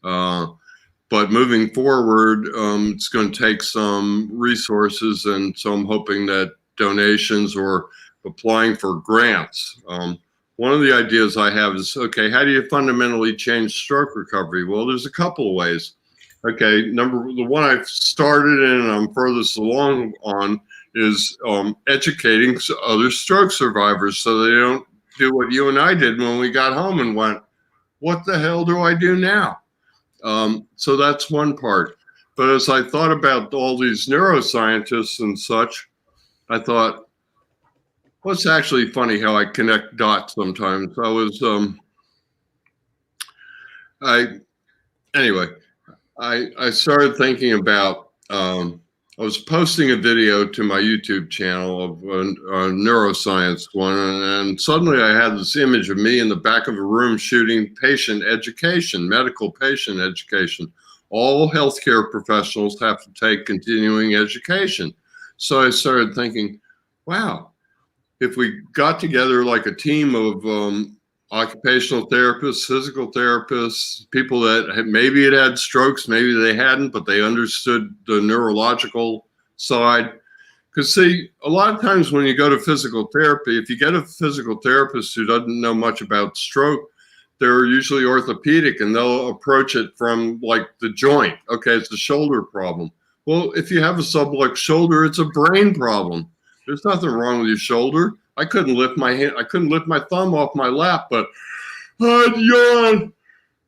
But moving forward, it's going to take some resources, and so I'm hoping that donations or applying for grants. One of the ideas I have is, okay, how do you fundamentally change stroke recovery? Well, there's a couple of ways. Okay, the one I've started and I'm furthest along on is educating other stroke survivors so they don't do what you and I did when we got home and went, what the hell do I do now? So that's one part. But as I thought about all these neuroscientists and such, I thought, well, it's actually funny how I connect dots sometimes. I started thinking about, I was posting a video to my YouTube channel of a neuroscience one, and suddenly I had this image of me in the back of a room shooting patient education, medical patient education. All healthcare professionals have to take continuing education. So I started thinking, wow, if we got together like a team of occupational therapists, physical therapists, people that maybe had strokes, maybe they hadn't, but they understood the neurological side. Because see, a lot of times when you go to physical therapy, if you get a physical therapist who doesn't know much about stroke, they're usually orthopedic and they'll approach it from like the joint. Okay, it's a shoulder problem. Well, if you have a subluxed shoulder, it's a brain problem. There's nothing wrong with your shoulder. I couldn't lift my hand. I couldn't lift my thumb off my lap, but I'd yawn,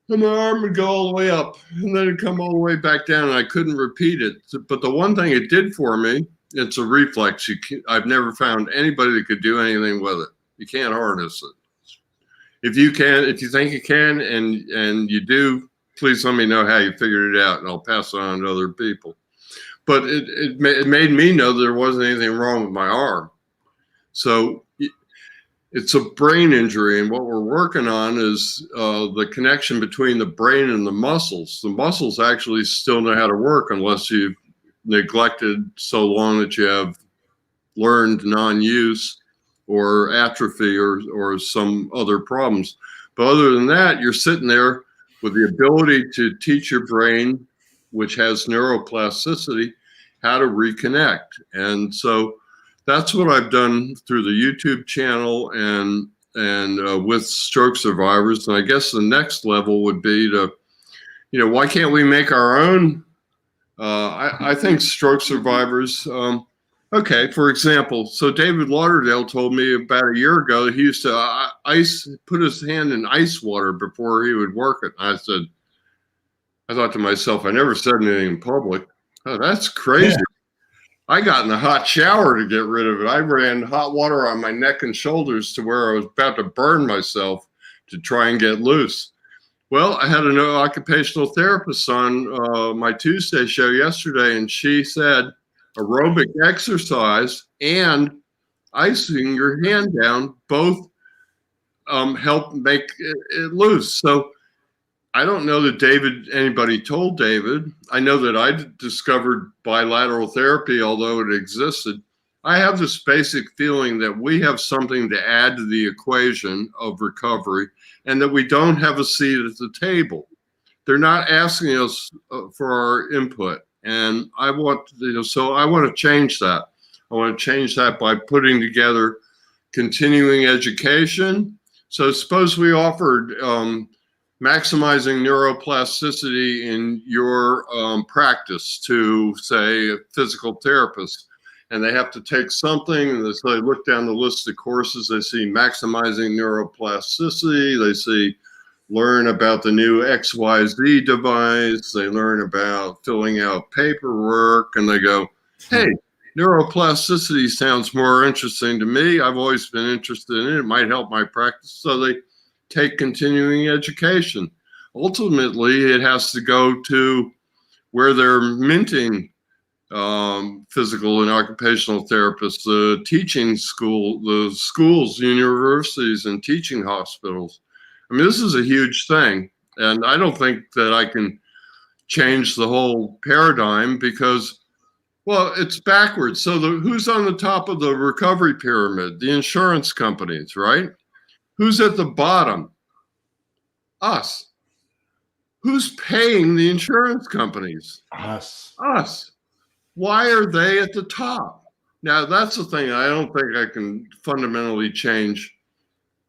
and my arm would go all the way up, and then it'd come all the way back down, and I couldn't repeat it. But the one thing it did for me, it's a reflex. I've never found anybody that could do anything with it. You can't harness it. If you think you can, and you do, please let me know how you figured it out, and I'll pass it on to other people. But it made me know there wasn't anything wrong with my arm. So it's a brain injury, and what we're working on is the connection between the brain and the muscles. The muscles actually still know how to work unless you've neglected so long that you have learned non-use or atrophy or some other problems. But other than that, you're sitting there with the ability to teach your brain, which has neuroplasticity, how to reconnect. And so that's what I've done through the YouTube channel and with stroke survivors. And I guess the next level would be to, why can't we make our own? I think stroke survivors, okay, for example, so David Lauderdale told me about a year ago that he used to put his hand in ice water before he would work it. I thought to myself, I never said anything in public. Oh, that's crazy. Yeah. I got in the hot shower to get rid of it. I ran hot water on my neck and shoulders to where I was about to burn myself to try and get loose. Well, I had an occupational therapist on my Tuesday show yesterday, and she said aerobic exercise and icing your hand down both help make it loose. So I don't know that anybody told David. I know that I discovered bilateral therapy, although it existed. I have this basic feeling that we have something to add to the equation of recovery and that we don't have a seat at the table. They're not asking us for our input. And I want to change that. I want to change that by putting together continuing education. So suppose we offered maximizing neuroplasticity in your practice to, say, a physical therapist. And they have to take something, and they look down the list of courses, they see maximizing neuroplasticity, they see learn about the new XYZ device, they learn about filling out paperwork, and they go, hey, neuroplasticity sounds more interesting to me. I've always been interested in it. It might help my practice. So they take continuing education. Ultimately, it has to go to where they're minting physical and occupational therapists, the teaching school, the schools, universities, and teaching hospitals. I mean, this is a huge thing. And I don't think that I can change the whole paradigm because, well, it's backwards. So who's on the top of the recovery pyramid? The insurance companies, right? Who's at the bottom? Us. Who's paying the insurance companies? Us. Us. Why are they at the top? Now, that's the thing. I don't think I can fundamentally change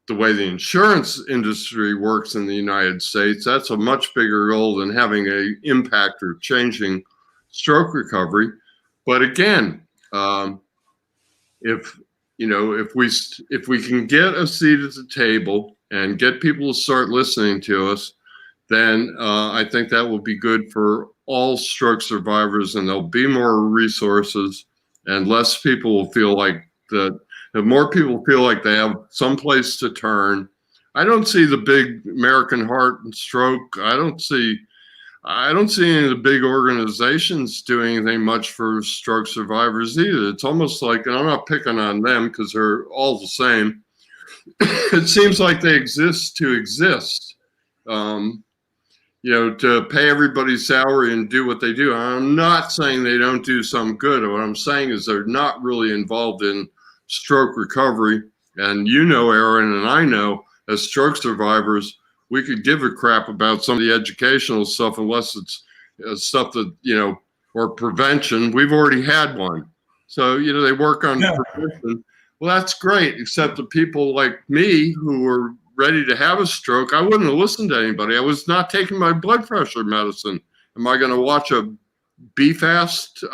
the way the insurance industry works in the United States. That's a much bigger goal than having an impact or changing stroke recovery. But again, if we can get a seat at the table and get people to start listening to us, then I think that will be good for all stroke survivors, and there'll be more resources, and less people will feel like that. The more people feel like they have some place to turn. I don't see the big American Heart and Stroke. I don't see any of the big organizations doing anything much for stroke survivors either. It's almost like, and I'm not picking on them because they're all the same. It seems like they exist to exist. To pay everybody's salary and do what they do. I'm not saying they don't do some good. What I'm saying is they're not really involved in stroke recovery. And Aaron, and I know as stroke survivors, we could give a crap about some of the educational stuff unless it's stuff that, or prevention. We've already had one. So, they work on prevention. Well, that's great, except the people like me who are ready to have a stroke, I wouldn't have listened to anybody. I was not taking my blood pressure medicine. Am I going to watch a BFAST,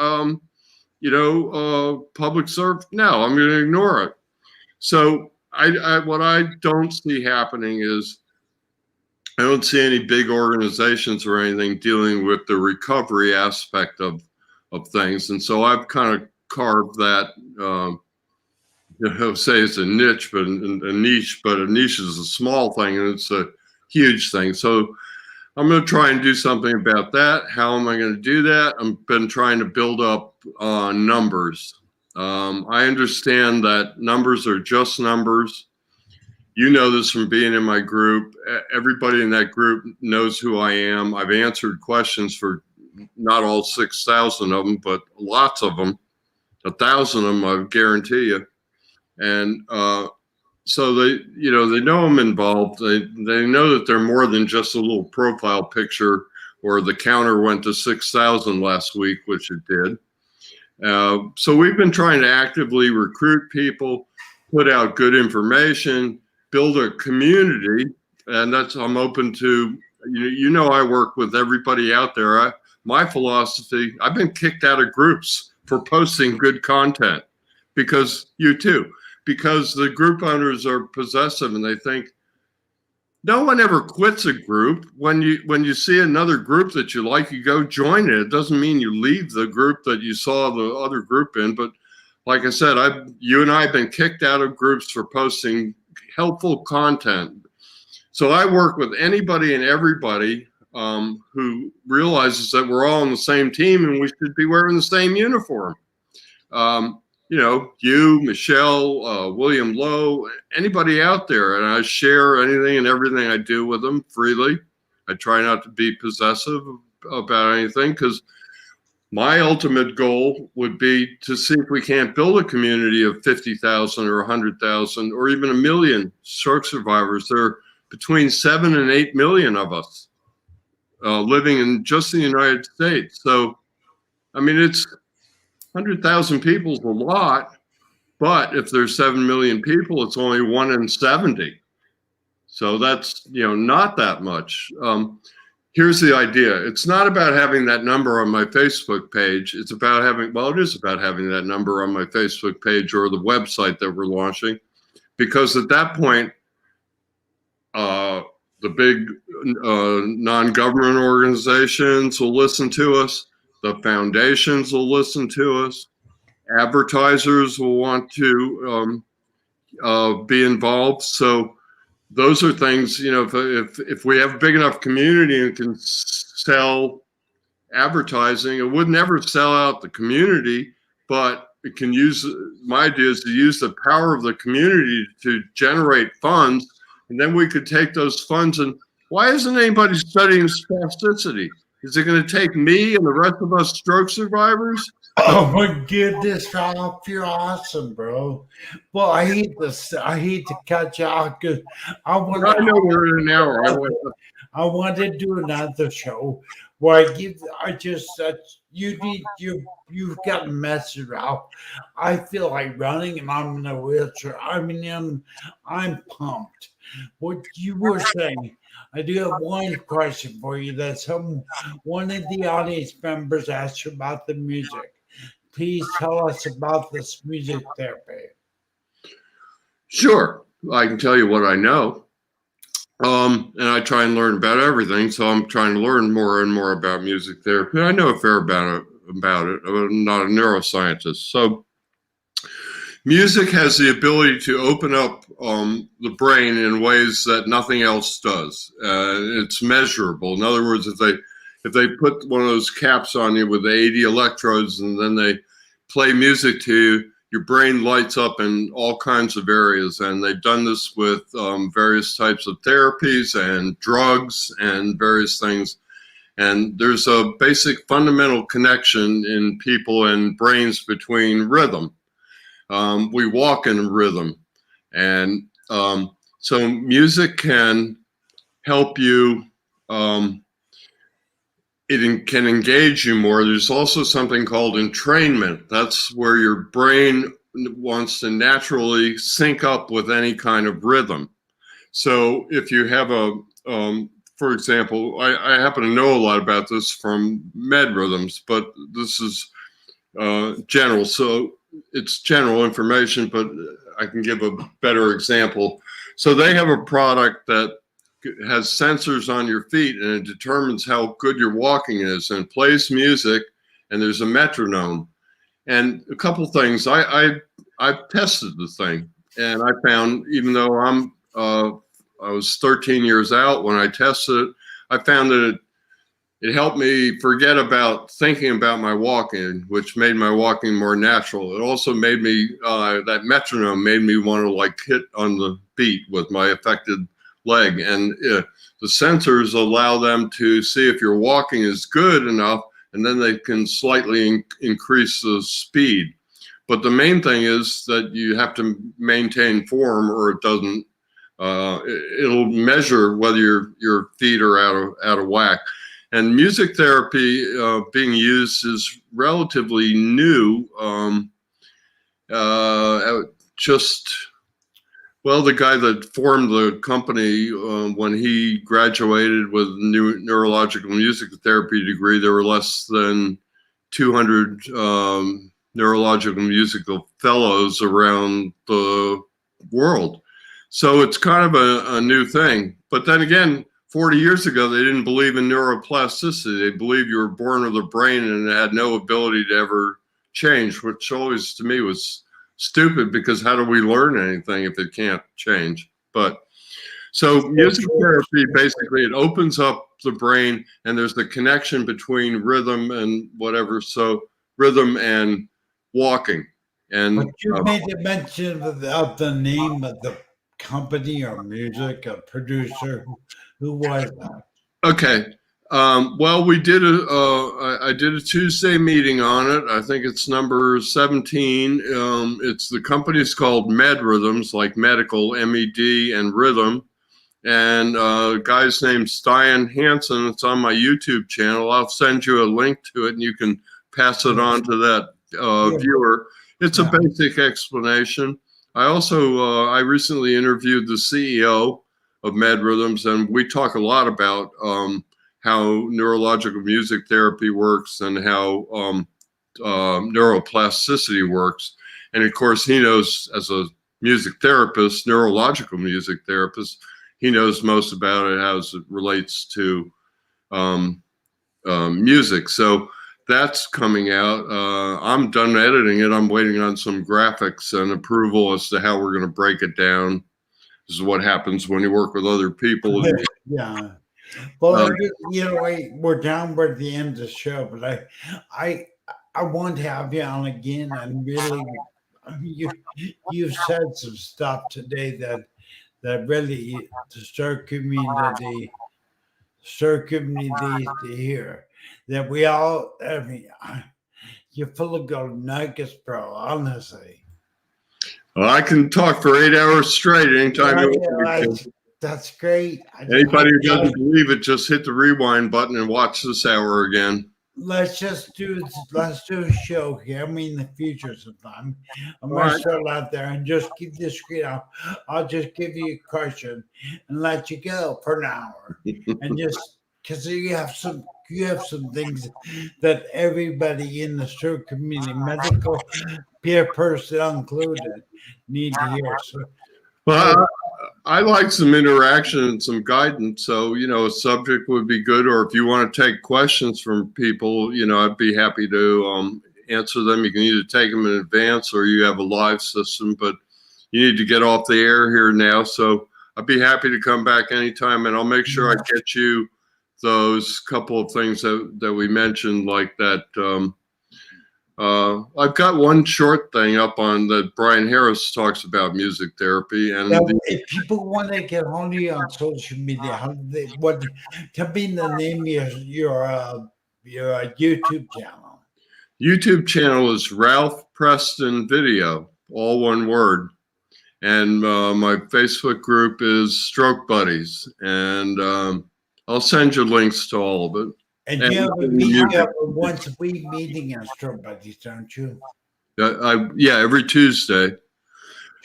public serve? No, I'm going to ignore it. So what I don't see happening is I don't see any big organizations or anything dealing with the recovery aspect of things. And so I've kind of carved that, say it's a niche, but a niche is a small thing and it's a huge thing. So I'm going to try and do something about that. How am I going to do that? I've been trying to build up numbers. I understand that numbers are just numbers. You know this from being in my group. Everybody in that group knows who I am. I've answered questions for not all 6,000 of them, but lots of them, 1,000 of them, I guarantee you. And so they know I'm involved. They know that they're more than just a little profile picture, or the counter went to 6,000 last week, which it did. So we've been trying to actively recruit people, put out good information, build a community, and I'm open to. I work with everybody out there. My philosophy, I've been kicked out of groups for posting good content because the group owners are possessive and they think no one ever quits a group. When you see another group that you like, you go join it. It doesn't mean you leave the group that you saw the other group in. But like I said, you and I have been kicked out of groups for posting helpful content. So I work with anybody and everybody who realizes that we're all on the same team and we should be wearing the same uniform. You, Michelle, William Lowe, anybody out there, and I share anything and everything I do with them freely. I try not to be possessive about anything because my ultimate goal would be to see if we can't build a community of 50,000 or 100,000 or even 1 million stroke survivors. There are between 7 and 8 million of us living in just the United States. So, I mean, it's 100,000 people is a lot, but if there's 7 million people, it's only 1 in 70. So that's, not that much. Here's the idea. It's not about having that number on my Facebook page. It is about having that number on my Facebook page or the website that we're launching, because at that point, the big non-government organizations will listen to us. The foundations will listen to us. Advertisers will want to be involved. So those are things, if we have a big enough community and can sell advertising, it would never sell out the community, but it can use, my idea is to use the power of the community to generate funds. And then we could take those funds and why isn't anybody studying spasticity? Is it going to take me and the rest of us stroke survivors? Oh my goodness, Ralph, you're awesome, bro. Well, I hate to cut you off because I want I know we're in an hour. I want to do another show where you've got a message, Ralph. I feel like running and I'm in a wheelchair. I mean, I'm pumped. What you were saying, I do have one question for you that one of the audience members asked you about the music. Please tell us about this music therapy. Sure. I can tell you what I know. And I try and learn about everything. So I'm trying to learn more and more about music therapy. I know a fair about it. I'm not a neuroscientist. So music has the ability to open up the brain in ways that nothing else does. It's measurable. In other words, if they put one of those caps on you with the 80 electrodes and then they play music to you, your brain lights up in all kinds of areas. And they've done this with various types of therapies and drugs and various things. And there's a basic fundamental connection in people and brains between rhythm. We walk in rhythm. And so music can help you, it can engage you more. There's also something called entrainment. That's where your brain wants to naturally sync up with any kind of rhythm. So if you have for example, I happen to know a lot about this from MedRhythms, but this is general. So it's general information, but I can give a better example. So they have a product that has sensors on your feet and it determines how good your walking is and plays music, and there's a metronome. And a couple things, I've tested the thing, and I found, even though I was 13 years out when I tested it, I found that it helped me forget about thinking about my walking, which made my walking more natural. It also made me, that metronome made me want to like hit on the beat with my affected leg. And the sensors allow them to see if your walking is good enough, and then they can slightly increase the speed. But the main thing is that you have to maintain form, or it doesn't, it'll measure whether your feet are out of whack. And music therapy being used is relatively new. Well, the guy that formed the company, when he graduated with a neurological music therapy degree, there were less than 200 neurological musical fellows around the world. So it's kind of a new thing. But then again, 40 years ago, they didn't believe in neuroplasticity. They believed you were born with a brain and it had no ability to ever change, which always to me was stupid, because how do we learn anything if it can't change? But so music therapy, basically, it opens up the brain, and there's the connection between rhythm and whatever. So rhythm and walking. And but you made a mention of the name of the company or music, a producer. Who was that? Okay. Well, we did I did a Tuesday meeting on it. I think it's number 17. It's the company's called MedRhythms, like medical, MED, and rhythm. And guy's named Stian Hansen. It's on my YouTube channel. I'll send you a link to it, and you can pass it on to that viewer. It's a basic explanation. I recently interviewed the CEO of MedRhythms, and we talk a lot about how neurological music therapy works and how neuroplasticity works. And of course, he knows, as a music therapist, neurological music therapist, he knows most about it as it relates to music. So that's coming out. I'm done editing it. I'm waiting on some graphics and approval as to how we're going to break it down. This is what happens when you work with other people. Yeah. Well, we're down by the end of the show, but I want to have you on again, and really, you've said some stuff today that really the star community to hear that we all. I mean, you're full of gold nuggets, bro. Honestly. Well, I can talk for 8 hours straight anytime you want. That's great. Anybody who doesn't believe it, just hit the rewind button and watch this hour again. Let's do a show here. I mean, the future sometime. I'm gonna start out there and just keep the screen off. I'll just give you a question and let you go for an hour, and just because you have some things that everybody in the stroke community, medical peer person included, need to hear. So, well, I like some interaction and some guidance. So, a subject would be good. Or if you want to take questions from people, I'd be happy to answer them. You can either take them in advance or you have a live system, but you need to get off the air here now. So I'd be happy to come back anytime, and I'll make sure I get you those couple of things that we mentioned, like that. I've got one short thing up on that Brian Harris talks about music therapy. And if people want to get hold of you on social media, tell me the name of your YouTube channel. YouTube channel is Ralph Preston Video, all one word. And my Facebook group is Stroke Buddies. And I'll send you links to all of it. And you have a meeting once a week meeting in Stroke Buddies, don't you? Yeah, every Tuesday.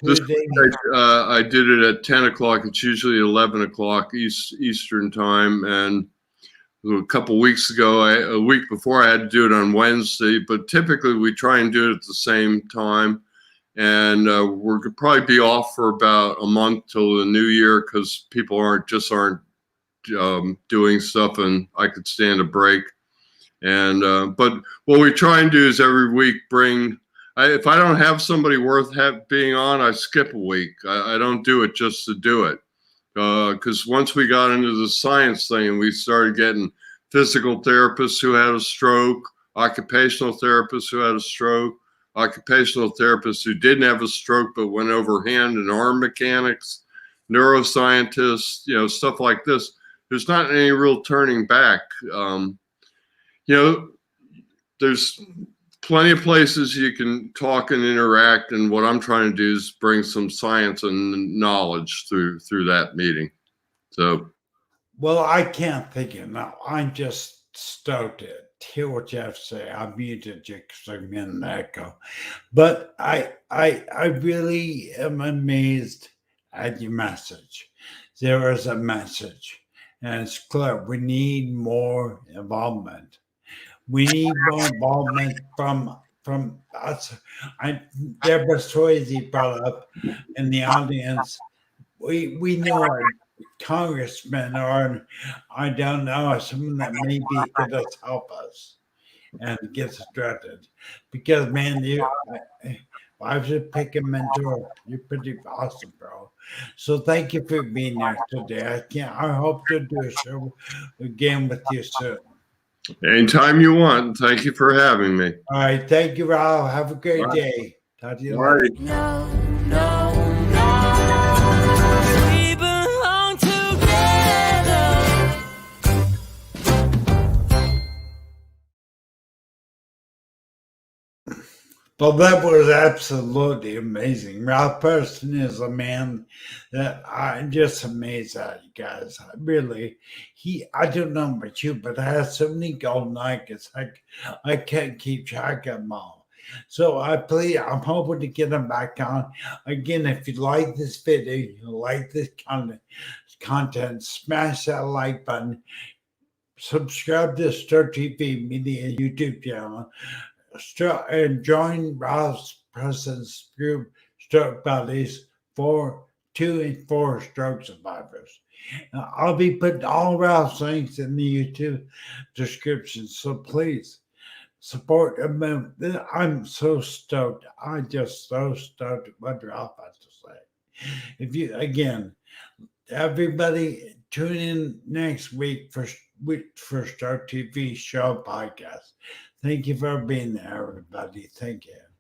This week, I did it at 10 o'clock. It's usually 11 o'clock Eastern time. And a couple weeks ago, a week before, I had to do it on Wednesday. But typically, we try and do it at the same time. And we're going to probably be off for about a month till the new year because people aren't doing stuff, and I could stand a break. And but what we try and do is every week if I don't have somebody worth being on, I skip a week. I don't do it just to do it, because once we got into the science thing and we started getting physical therapists who had a stroke, occupational therapists who had a stroke, occupational therapists who didn't have a stroke but went over hand and arm mechanics, neuroscientists, stuff like this. There's not any real turning back. There's plenty of places you can talk and interact, and what I'm trying to do is bring some science and knowledge through that meeting. So, well, I can't think of now. I'm just stoked to hear what you have to say. I muted you because I'm in an echo, but I really am amazed at your message. There is a message. And it's clear we need more involvement. We need more involvement from us. Deborah Swayze brought up in the audience. We know our congressmen, or I don't know, someone that maybe could help us and get us directed. Because man, if I was to pick a mentor, you're pretty awesome, bro. So thank you for being there today. I hope to do a show again with you soon. Anytime you want. Thank you for having me. All right. Thank you, Raul. Have a great day. Talk to you later. No. We belong together. Well, that was absolutely amazing. Ralph Preston is a man that I'm just amazed at, you guys. Really, I don't know about you, but I have so many gold nuggets. I can't keep track of them all. So I'm hoping to get them back on. Again, if you like this video, you like this content, smash that like button. Subscribe to Star TV Media YouTube channel. And join Ralph Preston's group, Stroke Buddies, 2 and 4 stroke survivors. I'll be putting all Ralph's links in the YouTube description, so please support them. I'm so stoked. I'm just so stoked what you're about to say. If you, again, everybody tune in next week for Star TV show podcast. Thank you for being there, everybody. Thank you.